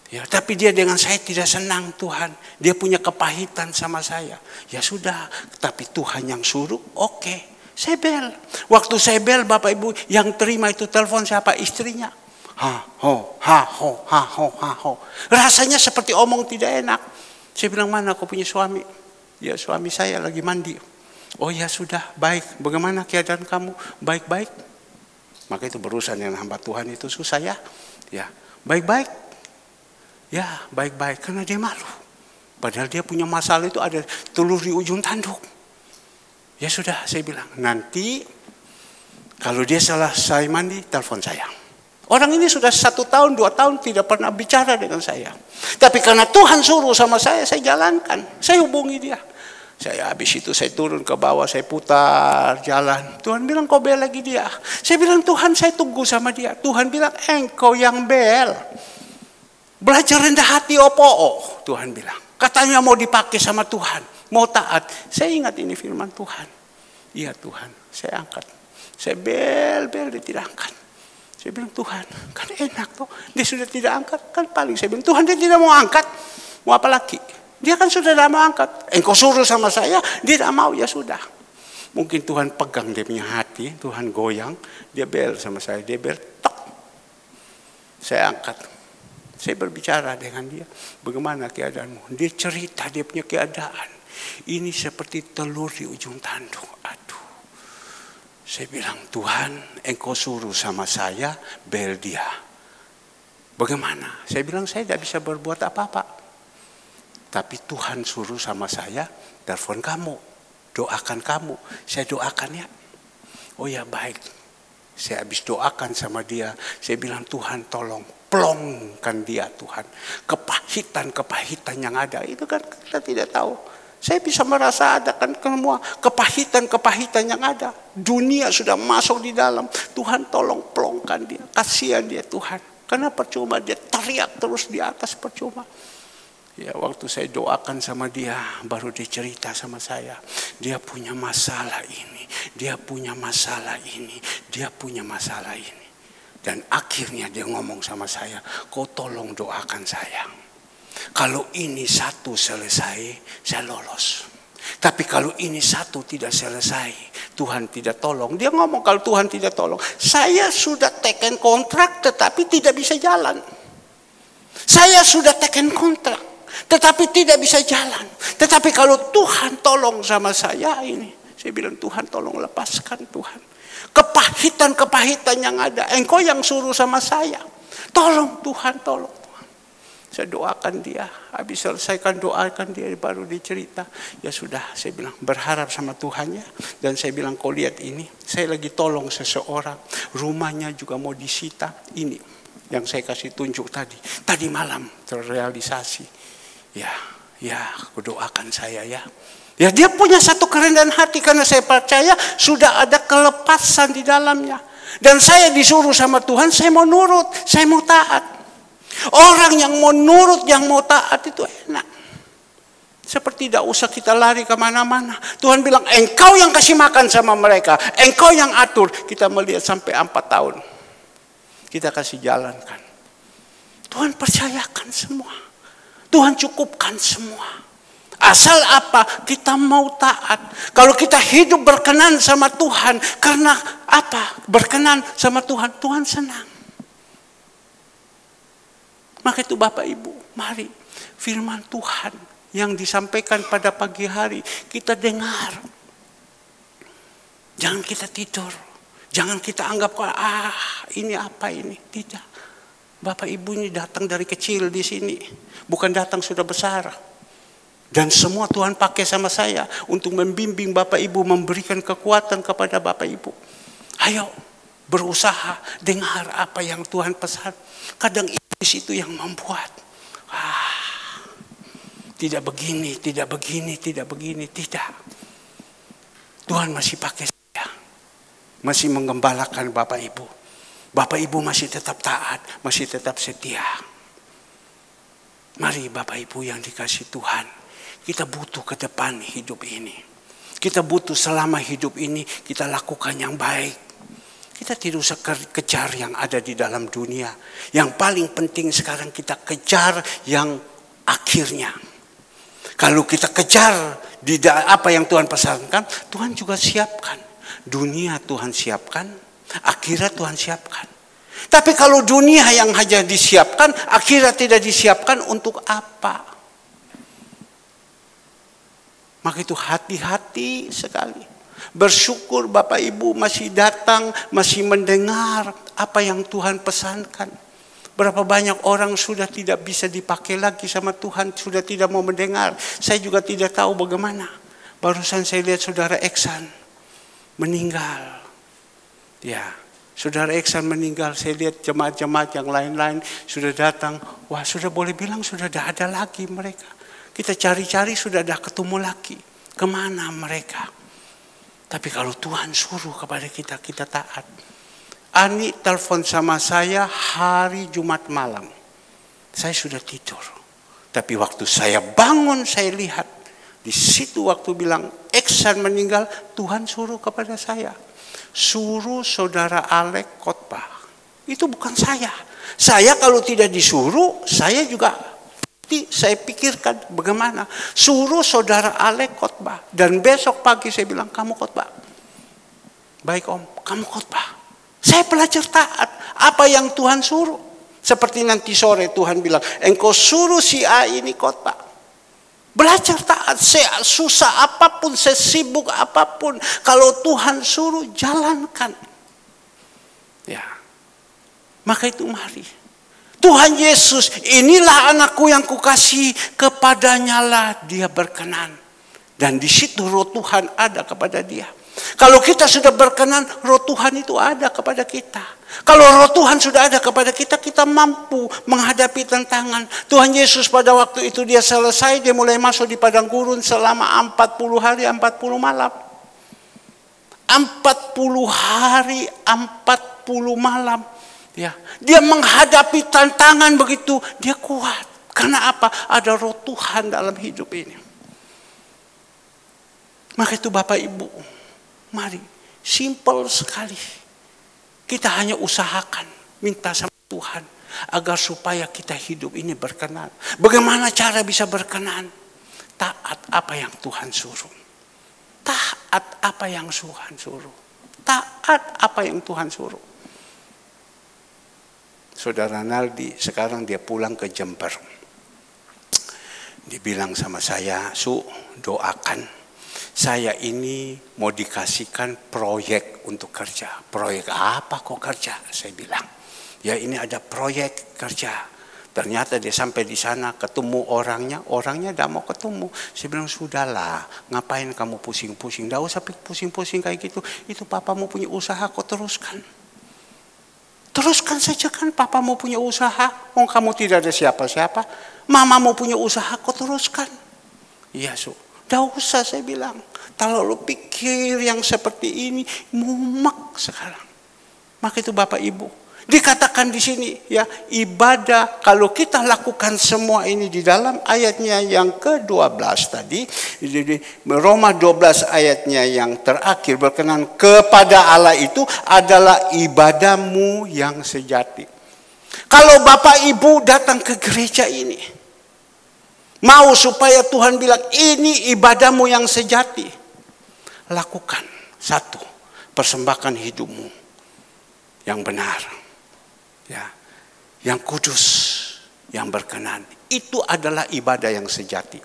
Ya, tapi dia dengan saya tidak senang Tuhan. Dia punya kepahitan sama saya. Ya sudah, tapi Tuhan yang suruh, oke. Saya bel. Waktu saya bel, Bapak Ibu yang terima itu telepon siapa? Istrinya. Ha ho. Rasanya seperti omong tidak enak. Saya bilang, mana kau punya suami? Ya suami saya lagi mandi. Oh ya sudah, baik. Bagaimana keadaan kamu? Baik-baik. Maka itu berurusan dengan hamba Tuhan itu susah ya. Ya, baik-baik. Ya, baik-baik. Karena dia malu. Padahal dia punya masalah itu ada telur di ujung tanduk. Ya sudah, saya bilang. Nanti kalau dia selesai mandi, telepon saya. Orang ini sudah 1 tahun, 2 tahun tidak pernah bicara dengan saya. Tapi karena Tuhan suruh sama saya jalankan. Saya hubungi dia. Saya habis itu saya turun ke bawah, saya putar jalan. Tuhan bilang kau bel lagi dia. Saya bilang Tuhan saya tunggu sama dia. Tuhan bilang engkau yang bel. Belajar rendah hati opo. Tuhan bilang. Katanya mau dipakai sama Tuhan. Mau taat. Saya ingat ini firman Tuhan. Iya Tuhan, saya angkat. Saya bel dia tidak angkat. Saya bilang Tuhan kan enak tuh. Dia sudah tidak angkat. Kan paling saya bilang Tuhan dia tidak mau angkat. Mau apa lagi? Dia kan sudah tidak mau angkat. Engkau suruh sama saya, dia tidak mau, ya sudah. Mungkin Tuhan pegang dia punya hati, Tuhan goyang, dia bel sama saya, dia bel, tok. Saya angkat. Saya berbicara dengan dia, bagaimana keadaanmu? Dia cerita, dia punya keadaan. Ini seperti telur di ujung tanduk. Aduh. Saya bilang, Tuhan, Engkau suruh sama saya bel dia. Bagaimana? Saya bilang, saya tidak bisa berbuat apa-apa. Tapi Tuhan suruh sama saya, telepon kamu, doakan kamu. Saya doakan ya. Oh ya baik. Saya habis doakan sama dia. Saya bilang, Tuhan tolong plongkan dia Tuhan. Kepahitan yang ada. Itu kan kita tidak tahu. Saya bisa merasa ada kan semua kepahitan yang ada. Dunia sudah masuk di dalam. Tuhan tolong plongkan dia. Kasihan dia Tuhan. Karena percuma dia teriak terus di atas percuma. Ya waktu saya doakan sama dia, baru dia cerita sama saya. Dia punya masalah ini, dia punya masalah ini, dia punya masalah ini. Dan akhirnya dia ngomong sama saya, kau tolong doakan saya. Kalau ini satu selesai, saya lolos. Tapi kalau ini satu tidak selesai, Tuhan tidak tolong. Dia ngomong kalau Tuhan tidak tolong, saya sudah teken kontrak tetapi tidak bisa jalan. Saya sudah teken kontrak tetapi tidak bisa jalan. Tetapi kalau Tuhan tolong sama saya ini, saya bilang Tuhan tolong lepaskan Tuhan. Kepahitan yang ada, Engkau yang suruh sama saya. Tolong Tuhan, tolong. Saya doakan dia, habis selesaikan doakan dia baru dicerita. Ya sudah, saya bilang berharap sama Tuhan ya. Dan saya bilang kau lihat ini, saya lagi tolong seseorang, rumahnya juga mau disita. Ini yang saya kasih tunjuk tadi malam terrealisasi. Ya, aku doakan saya ya. Ya dia punya satu kerendahan hati karena saya percaya sudah ada kelepasan di dalamnya. Dan saya disuruh sama Tuhan, saya mau nurut, saya mau taat. Orang yang mau nurut, yang mau taat itu enak. Seperti tidak usah kita lari kemana-mana. Tuhan bilang, engkau yang kasih makan sama mereka. Engkau yang atur. Kita melihat sampai 4 tahun. Kita kasih jalankan. Tuhan percayakan semua. Tuhan cukupkan semua. Asal apa? Kita mau taat. Kalau kita hidup berkenan sama Tuhan. Karena apa? Berkenan sama Tuhan. Tuhan senang. Maka itu Bapak Ibu, mari firman Tuhan yang disampaikan pada pagi hari kita dengar. Jangan kita tidur. Jangan kita anggap ini apa ini. Tidak. Bapak Ibu ini datang dari kecil di sini. Bukan datang sudah besar. Dan semua Tuhan pakai sama saya untuk membimbing Bapak Ibu, memberikan kekuatan kepada Bapak Ibu. Ayo berusaha dengar apa yang Tuhan pesan. Kadang iblis itu yang membuat tidak begini, tidak begini, tidak begini, tidak. Tuhan masih pakai saya, masih menggembalakan Bapak Ibu. Bapak Ibu masih tetap taat, masih tetap setia. Mari Bapak Ibu yang dikasih Tuhan, kita butuh ke depan hidup ini. Kita butuh selama hidup ini kita lakukan yang baik. Kita tidak usah kejar yang ada di dalam dunia. Yang paling penting sekarang kita kejar yang akhirnya. Kalau kita kejar di apa yang Tuhan pesankan, Tuhan juga siapkan. Dunia Tuhan siapkan, akhirat Tuhan siapkan. Tapi kalau dunia yang hanya disiapkan, akhirat tidak disiapkan, untuk apa? Maka itu hati-hati sekali. Bersyukur Bapak Ibu masih datang, masih mendengar apa yang Tuhan pesankan. Berapa banyak orang sudah tidak bisa dipakai lagi sama Tuhan, sudah tidak mau mendengar. Saya juga tidak tahu bagaimana. Barusan saya lihat saudara Eksan meninggal. Ya, saudara Eksan meninggal. Saya lihat jemaat-jemaat yang lain-lain sudah datang. Wah, sudah boleh bilang sudah tidak ada lagi mereka. Kita cari-cari sudah tidak ketemu lagi. Kemana mereka? Tapi kalau Tuhan suruh kepada kita, kita taat. Ani telepon sama saya hari Jumat malam. Saya sudah tidur. Tapi waktu saya bangun, saya lihat. Di situ waktu bilang Eksan meninggal, Tuhan suruh kepada saya. Suruh saudara Alek khotbah. Itu bukan saya. Saya kalau tidak disuruh, saya juga saya pikirkan bagaimana. Suruh saudara Alek khotbah. Dan besok pagi saya bilang, kamu khotbah. Baik om, kamu khotbah. Saya belajar taat. Apa yang Tuhan suruh. Seperti nanti sore Tuhan bilang, engkau suruh si A ini khotbah. Belajar taat, susah apapun, sesibuk apapun, kalau Tuhan suruh jalankan. Ya. Maka itu mari. Tuhan Yesus, inilah anakku yang kukasihi, kepadanya lah dia berkenan. Dan di situ roh Tuhan ada kepada dia. Kalau kita sudah berkenan, roh Tuhan itu ada kepada kita. Kalau roh Tuhan sudah ada kepada kita, kita mampu menghadapi tantangan. Tuhan Yesus pada waktu itu dia selesai, dia mulai masuk di padang gurun selama 40 hari, 40 malam. 40 hari, 40 malam. Ya, dia menghadapi tantangan begitu, dia kuat. Karena apa? Ada roh Tuhan dalam hidup ini. Maka itu Bapak Ibu, mari, simple sekali. Kita hanya usahakan, minta sama Tuhan agar supaya kita hidup ini berkenan. Bagaimana cara bisa berkenan? Taat apa yang Tuhan suruh. Taat apa yang Tuhan suruh. Taat apa yang Tuhan suruh. Saudara Naldi sekarang dia pulang ke Jember. Dia bilang sama saya, Su, doakan. Saya ini mau dikasihkan proyek untuk kerja. Proyek apa kok kerja? Saya bilang. Ya ini ada proyek kerja. Ternyata dia sampai di sana ketemu orangnya tidak mau ketemu. Saya bilang sudahlah, ngapain kamu pusing-pusing? Tidak usah pusing-pusing kayak gitu. Itu papamu punya usaha kok teruskan. Teruskan saja kan papamu punya usaha. Oh kamu tidak ada siapa-siapa. Mamamu punya usaha kok teruskan. Iya Su. Tidak usah saya bilang. Kalau lu pikir yang seperti ini mumak sekarang. Maka itu Bapak Ibu. Dikatakan di sini ya ibadah kalau kita lakukan semua ini di dalam ayatnya yang ke-12 tadi. Roma 12 ayatnya yang terakhir berkenan kepada Allah itu adalah ibadahmu yang sejati. Kalau Bapak Ibu datang ke gereja ini. Mau supaya Tuhan bilang ini ibadahmu yang sejati. Lakukan. Satu, persembahkan hidupmu yang benar. Ya, yang kudus, yang berkenan. Itu adalah ibadah yang sejati.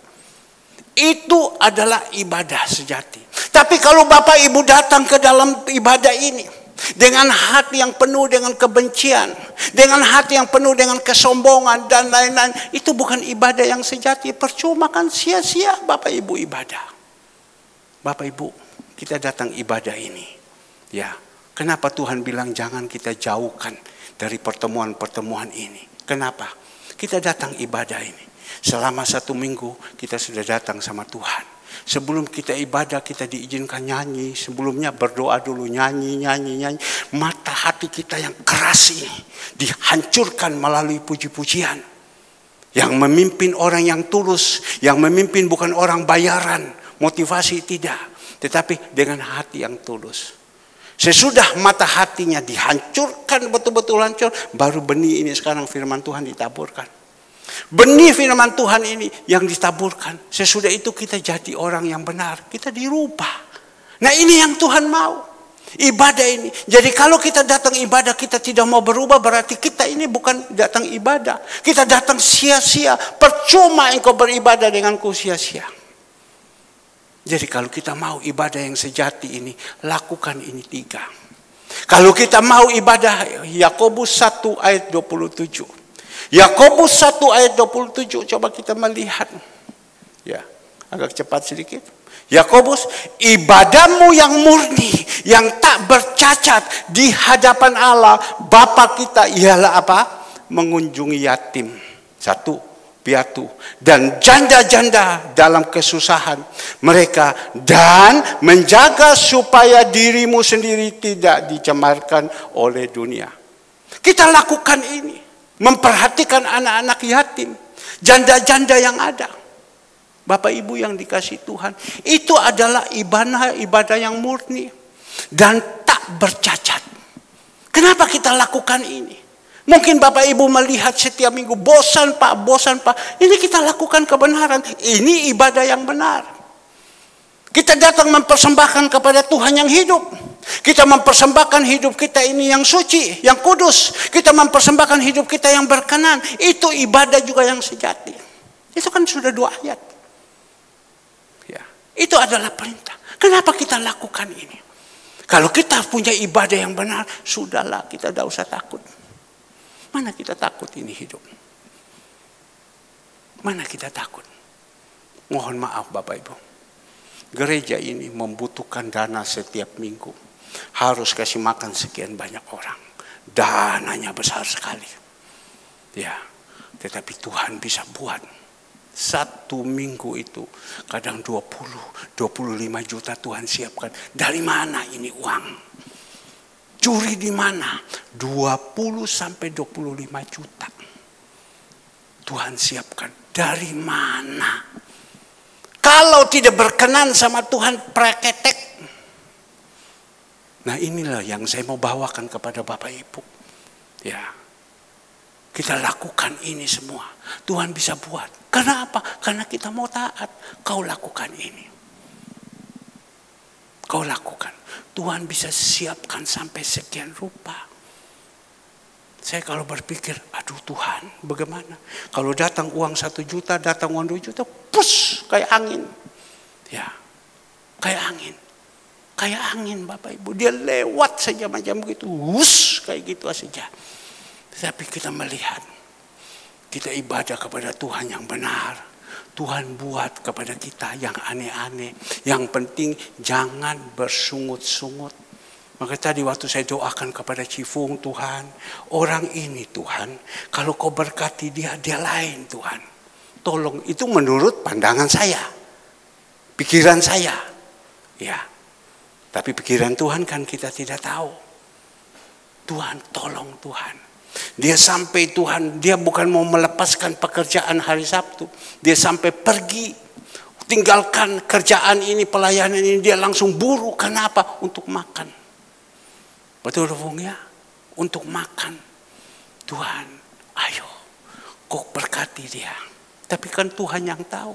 Itu adalah ibadah sejati. Tapi kalau Bapak Ibu datang ke dalam ibadah ini dengan hati yang penuh dengan kebencian, dengan hati yang penuh dengan kesombongan dan lain-lain, itu bukan ibadah yang sejati. Percuma kan, sia-sia Bapak Ibu ibadah. Bapak Ibu, kita datang ibadah ini. Ya, kenapa Tuhan bilang jangan kita jauhkan dari pertemuan-pertemuan ini? Kenapa? Kita datang ibadah ini. Selama 1 minggu kita sudah datang sama Tuhan. Sebelum kita ibadah kita diizinkan nyanyi. Sebelumnya berdoa dulu, nyanyi. Mata hati kita yang keras ini dihancurkan melalui puji-pujian. Yang memimpin orang yang tulus. Yang memimpin bukan orang bayaran. Motivasi tidak. Tetapi dengan hati yang tulus. Sesudah mata hatinya dihancurkan, betul-betul hancur. Baru benih ini sekarang firman Tuhan ditaburkan. Benih firman Tuhan ini yang ditaburkan. Sesudah itu kita jadi orang yang benar. Kita dirubah. Nah ini yang Tuhan mau. Ibadah ini. Jadi kalau kita datang ibadah kita tidak mau berubah. Berarti kita ini bukan datang ibadah. Kita datang sia-sia. Percuma engkau beribadah denganku sia-sia. Jadi kalau kita mau ibadah yang sejati ini. Lakukan ini 3. Kalau kita mau ibadah. Yakobus 1 ayat 27. Yakobus 1 ayat 27, coba kita melihat. Ya, agak cepat sedikit. Yakobus, ibadahmu yang murni, yang tak bercacat di hadapan Allah, Bapa kita ialah apa? Mengunjungi yatim. 1, piatu. Dan janda-janda dalam kesusahan mereka. Dan menjaga supaya dirimu sendiri tidak dicemarkan oleh dunia. Kita lakukan ini. Memperhatikan anak-anak yatim, janda-janda yang ada. Bapak Ibu yang dikasih Tuhan, itu adalah ibadah yang murni dan tak bercacat. Kenapa kita lakukan ini? Mungkin Bapak Ibu melihat setiap minggu, bosan Pak. Ini kita lakukan kebenaran, ini ibadah yang benar. Kita datang mempersembahkan kepada Tuhan yang hidup. Kita mempersembahkan hidup kita ini yang suci, yang kudus. Kita mempersembahkan hidup kita yang berkenan. Itu ibadah juga yang sejati. Itu kan sudah 2 ayat. Itu adalah perintah. Kenapa kita lakukan ini? Kalau kita punya ibadah yang benar, sudahlah, kita tidak usah takut. Mana kita takut ini hidup? Mana kita takut? Mohon maaf Bapak Ibu. Gereja ini membutuhkan dana setiap minggu. Harus kasih makan sekian banyak orang. Dananya besar sekali. Ya, tetapi Tuhan bisa buat. Satu minggu itu kadang 20-25 juta Tuhan siapkan. Dari mana ini uang? Curi di mana? 20-25 juta. Tuhan siapkan. Dari mana? Kalau tidak berkenan sama Tuhan, preketek. Nah inilah yang saya mau bawakan kepada Bapak Ibu. Ya, kita lakukan ini semua. Tuhan bisa buat. Karena apa? Karena kita mau taat. Kau lakukan ini. Kau lakukan. Tuhan bisa siapkan sampai sekian rupa. Saya kalau berpikir, aduh Tuhan, bagaimana? Kalau datang uang 1 juta, datang uang 2 juta, pus, kayak angin. Ya, kayak angin. Kayak angin Bapak Ibu. Dia lewat saja macam begitu. Wus, kayak gitu saja. Tapi kita melihat. Kita ibadah kepada Tuhan yang benar. Tuhan buat kepada kita yang aneh-aneh. Yang penting jangan bersungut-sungut. Maka tadi waktu saya doakan kepada Cifung, Tuhan, orang ini Tuhan, kalau kau berkati dia, dia lain Tuhan. Tolong, itu menurut pandangan saya. Pikiran saya. Ya. Tapi pikiran Tuhan kan kita tidak tahu. Tuhan, tolong Tuhan. Dia sampai Tuhan, dia bukan mau melepaskan pekerjaan hari Sabtu. Dia sampai pergi, tinggalkan kerjaan ini, pelayanan ini, dia langsung buru. Kenapa? Untuk makan. Betul Bung ya? Untuk makan. Tuhan, ayo, kau berkati dia. Tapi kan Tuhan yang tahu.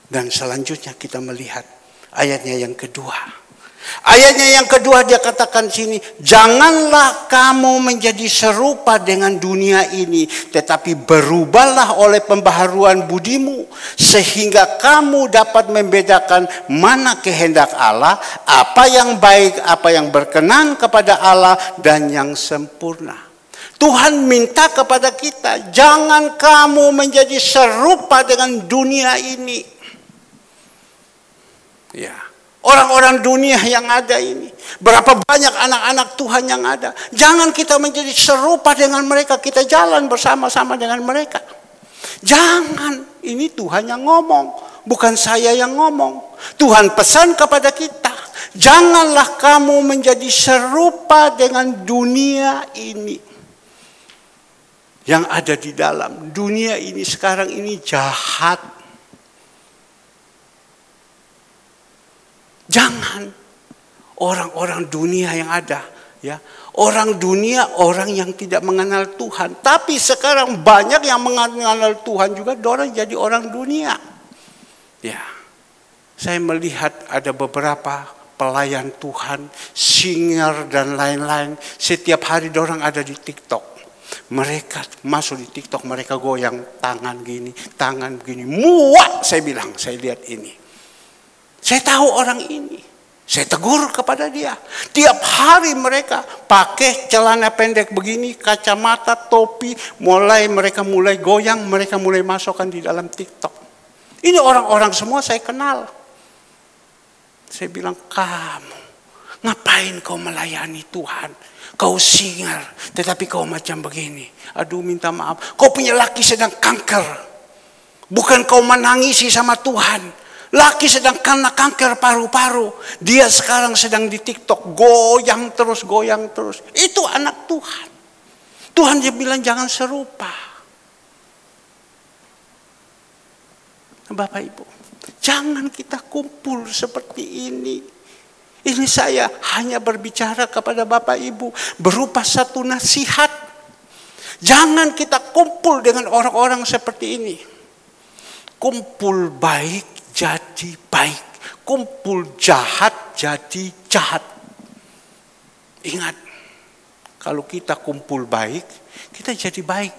Dan selanjutnya kita melihat ayatnya yang kedua. Ayatnya yang kedua dia katakan sini, janganlah kamu menjadi serupa dengan dunia ini, tetapi berubahlah oleh pembaharuan budimu, sehingga kamu dapat membedakan mana kehendak Allah, apa yang baik, apa yang berkenan kepada Allah, dan yang sempurna. Tuhan minta kepada kita, jangan kamu menjadi serupa dengan dunia ini. Ya. Orang-orang dunia yang ada ini. Berapa banyak anak-anak Tuhan yang ada. Jangan kita menjadi serupa dengan mereka. Kita jalan bersama-sama dengan mereka. Jangan. Ini Tuhan yang ngomong. Bukan saya yang ngomong. Tuhan pesan kepada kita. Janganlah kamu menjadi serupa dengan dunia ini. Yang ada di dalam. Dunia ini sekarang ini jahat. Jangan orang-orang dunia yang ada, ya. Orang dunia, orang yang tidak mengenal Tuhan. Tapi sekarang banyak yang mengenal Tuhan juga, orang jadi orang dunia. Ya. Saya melihat ada beberapa pelayan Tuhan, singer dan lain-lain. Setiap hari orang ada di TikTok. Mereka masuk di TikTok, mereka goyang tangan gini, tangan begini. Muak, saya bilang, saya lihat ini. Saya tahu orang ini. Saya tegur kepada dia. Tiap hari mereka pakai celana pendek begini, kacamata, topi. Mereka mulai goyang, mereka mulai masukkan di dalam TikTok. Ini orang-orang semua saya kenal. Saya bilang, kamu ngapain kau melayani Tuhan? Kau singer, tetapi kau macam begini. Aduh minta maaf. Kau punya laki sedang kanker. Bukan kau menangisi sama Tuhan. Laki sedang kena kanker paru-paru. Dia sekarang sedang di TikTok. Goyang terus, goyang terus. Itu anak Tuhan. Tuhan dia bilang jangan serupa. Bapak Ibu. Jangan kita kumpul seperti ini. Ini saya hanya berbicara kepada Bapak Ibu. Berupa satu nasihat. Jangan kita kumpul dengan orang-orang seperti ini. Kumpul baik jadi baik. Kumpul jahat jadi jahat. Ingat, kalau kita kumpul baik, kita jadi baik.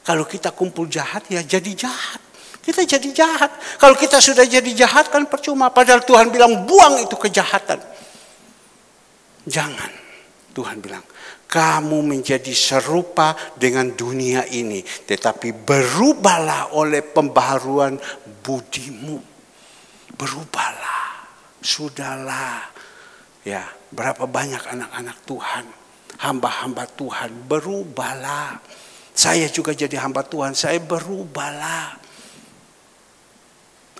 Kalau kita kumpul jahat, ya jadi jahat. Kita jadi jahat. Kalau kita sudah jadi jahat kan percuma. Padahal Tuhan bilang buang itu kejahatan. Jangan. Tuhan bilang kamu menjadi serupa dengan dunia ini. Tetapi berubahlah oleh pembaharuan budimu. Berubahlah. Sudahlah. Ya, berapa banyak anak-anak Tuhan. Hamba-hamba Tuhan. Berubahlah. Saya juga jadi hamba Tuhan. Saya berubahlah.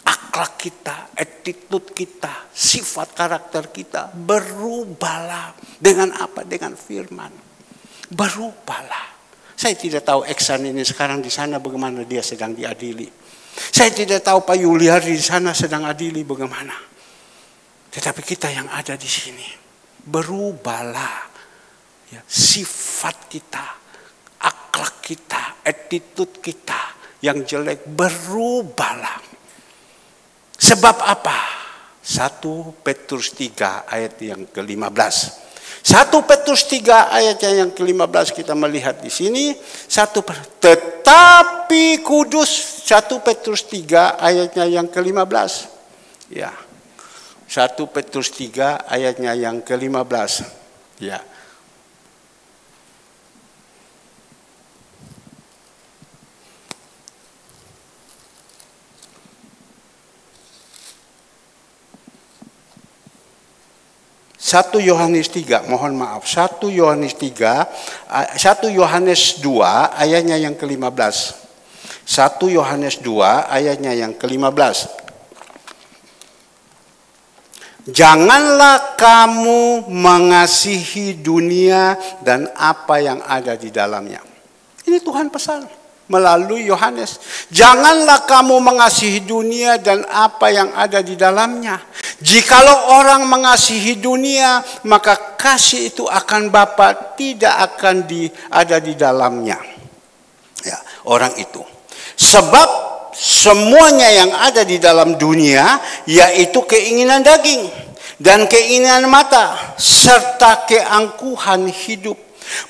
Akhlak kita, attitude kita, sifat karakter kita berubahlah. Dengan apa? Dengan firman. Berubahlah. Saya tidak tahu Eksan ini sekarang di sana bagaimana dia sedang diadili. Saya tidak tahu Pak Yuliari di sana sedang adili bagaimana. Tetapi kita yang ada di sini berubahlah. Ya, sifat kita, akhlak kita, attitude kita yang jelek berubahlah. Sebab apa? 1 Petrus 3 ayat yang ke-15. 1 Petrus 3 ayatnya yang ke-15 kita melihat di sini. Tetapi kudus. 1 Petrus 3 ayatnya yang ke-15. Ya. 1 Petrus 3 ayatnya yang ke-15. Ya. Satu Yohanes 3, mohon maaf. 1 Yohanes 3, 1 Yohanes 2 ayatnya yang ke-15. 1 Yohanes 2 ayatnya yang ke-15. Janganlah kamu mengasihi dunia dan apa yang ada di dalamnya. Ini Tuhan pesan melalui Yohanes. Janganlah kamu mengasihi dunia dan apa yang ada di dalamnya. Jikalau orang mengasihi dunia, maka kasih itu akan Bapa tidak akan ada di dalamnya. Ya, orang itu. Sebab semuanya yang ada di dalam dunia, yaitu keinginan daging dan keinginan mata, serta keangkuhan hidup,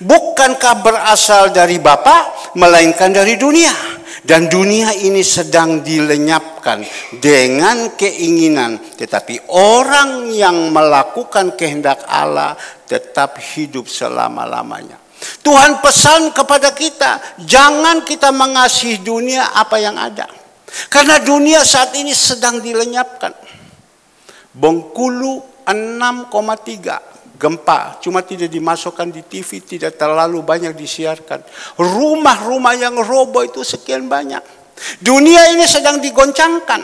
bukankah berasal dari Bapa, melainkan dari dunia. Dan dunia ini sedang dilenyapkan dengan keinginan. Tetapi orang yang melakukan kehendak Allah tetap hidup selama-lamanya. Tuhan pesan kepada kita, jangan kita mengasihi dunia apa yang ada. Karena dunia saat ini sedang dilenyapkan. Bengkulu 6,3. Gempa, cuma tidak dimasukkan di TV, tidak terlalu banyak disiarkan. Rumah-rumah yang roboh itu sekian banyak. Dunia ini sedang digoncangkan.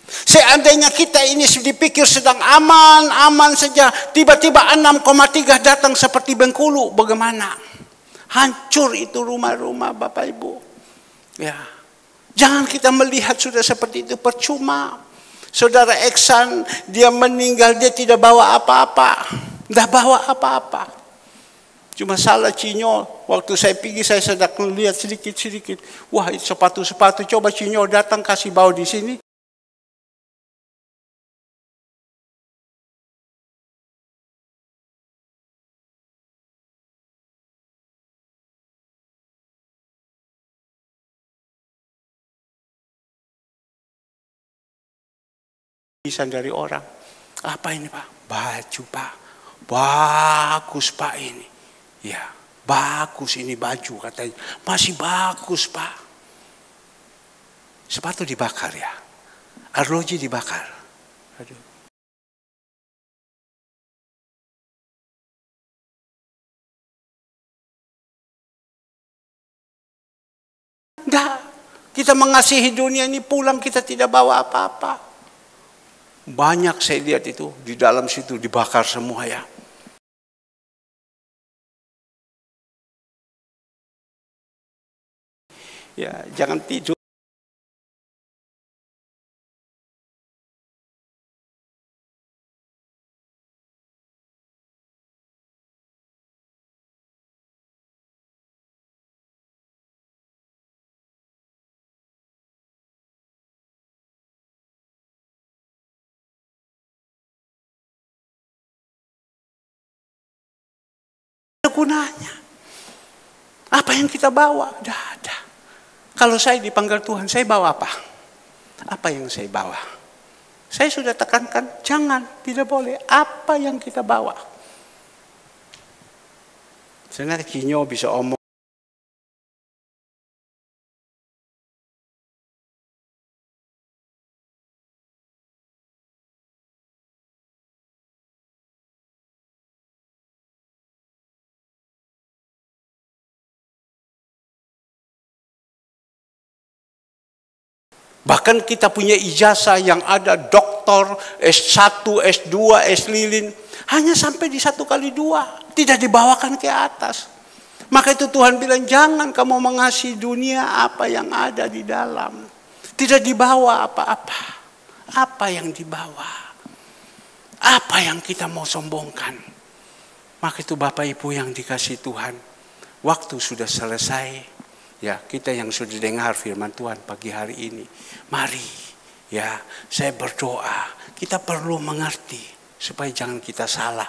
Seandainya kita ini dipikir sedang aman saja, tiba-tiba 6,3 datang seperti Bengkulu, bagaimana? Hancur itu rumah-rumah Bapak Ibu. Ya, jangan kita melihat sudah seperti itu, percuma. Saudara Eksan, dia meninggal, dia tidak bawa apa-apa. Tidak bawa apa-apa. Cuma salah Cinyo. Waktu saya pergi, saya sedang melihat sedikit-sedikit. Wah, itu sepatu-sepatu. Coba Cinyo datang kasih bawa di sini. Bisa dari orang. Apa ini Pak? Baju Pak. Bagus Pak ini. Ya, bagus ini baju katanya. Masih bagus Pak. Sepatu dibakar ya. Arloji dibakar. Aduh. Enggak. Kita mengasihi dunia ini, pulang kita tidak bawa apa-apa. Banyak saya lihat itu di dalam situ dibakar semua ya. Ya, jangan tidur. Gunanya. Apa yang kita bawa? Tidak ada. Kalau saya dipanggil Tuhan, saya bawa apa? Apa yang saya bawa? Saya sudah tekankan, jangan, tidak boleh. Apa yang kita bawa? Sebenarnya Kinyo bisa omong. Bahkan kita punya ijazah yang ada doktor, S1, S2, S lilin. Hanya sampai di 1x2. Tidak dibawakan ke atas. Maka itu Tuhan bilang, jangan kamu mengasihi dunia apa yang ada di dalam. Tidak dibawa apa-apa. Apa yang dibawa? Apa yang kita mau sombongkan? Maka itu Bapak Ibu yang dikasihi Tuhan. Waktu sudah selesai. Ya, kita yang sudah dengar firman Tuhan pagi hari ini, mari ya, saya berdoa, kita perlu mengerti supaya jangan kita salah.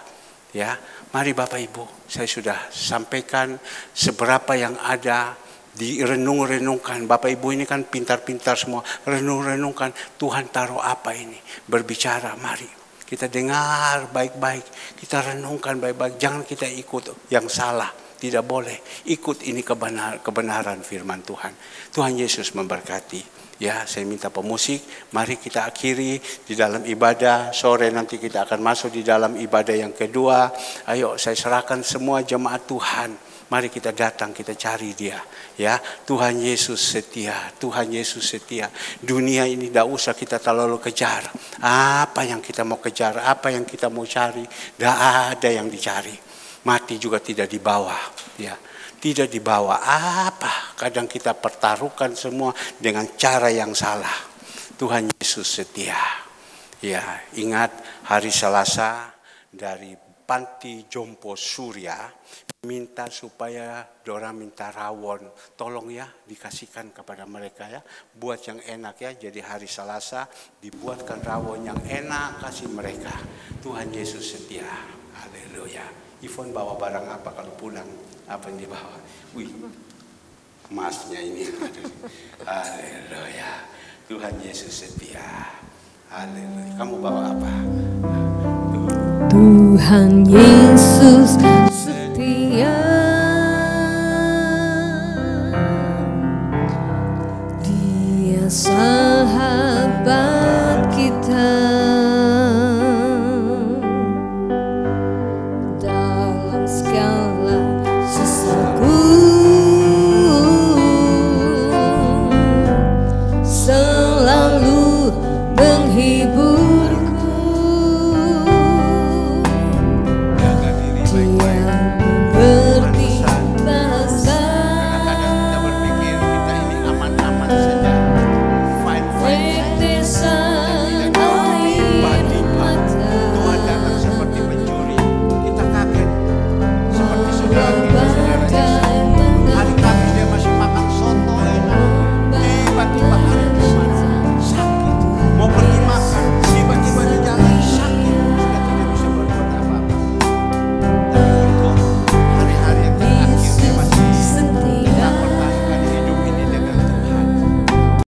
Ya, mari Bapak Ibu, saya sudah sampaikan seberapa yang ada, direnung-renungkan. Bapak Ibu ini kan pintar-pintar semua, renung-renungkan Tuhan taruh apa ini, berbicara. Mari kita dengar baik-baik, kita renungkan baik-baik, jangan kita ikut yang salah. Tidak boleh ikut ini kebenaran firman Tuhan. Tuhan Yesus memberkati. Ya, saya minta pemusik, mari kita akhiri di dalam ibadah. Sore nanti kita akan masuk di dalam ibadah yang kedua. Ayo, saya serahkan semua jemaat Tuhan. Mari kita datang, kita cari Dia. Ya, Tuhan Yesus setia, Tuhan Yesus setia. Dunia ini tidak usah kita terlalu kejar. Apa yang kita mau kejar, apa yang kita mau cari, tidak ada yang dicari. Mati juga tidak dibawa, ya, tidak dibawa. Apa? Kadang kita pertaruhkan semua dengan cara yang salah. Tuhan Yesus setia. Ya, ingat hari Selasa dari Panti Jompo Surya minta supaya dorang minta rawon, tolong ya dikasihkan kepada mereka ya, buat yang enak ya. Jadi hari Selasa dibuatkan rawon yang enak, kasih mereka. Tuhan Yesus setia. Haleluya. Ivon bawa barang apa kalau pulang? Apa yang dibawa? Wih, emasnya ini. Haleluya. Tuhan Yesus setia. Haleluya. Kamu bawa apa? Tuhan Yesus setia. Dia sahabat kita.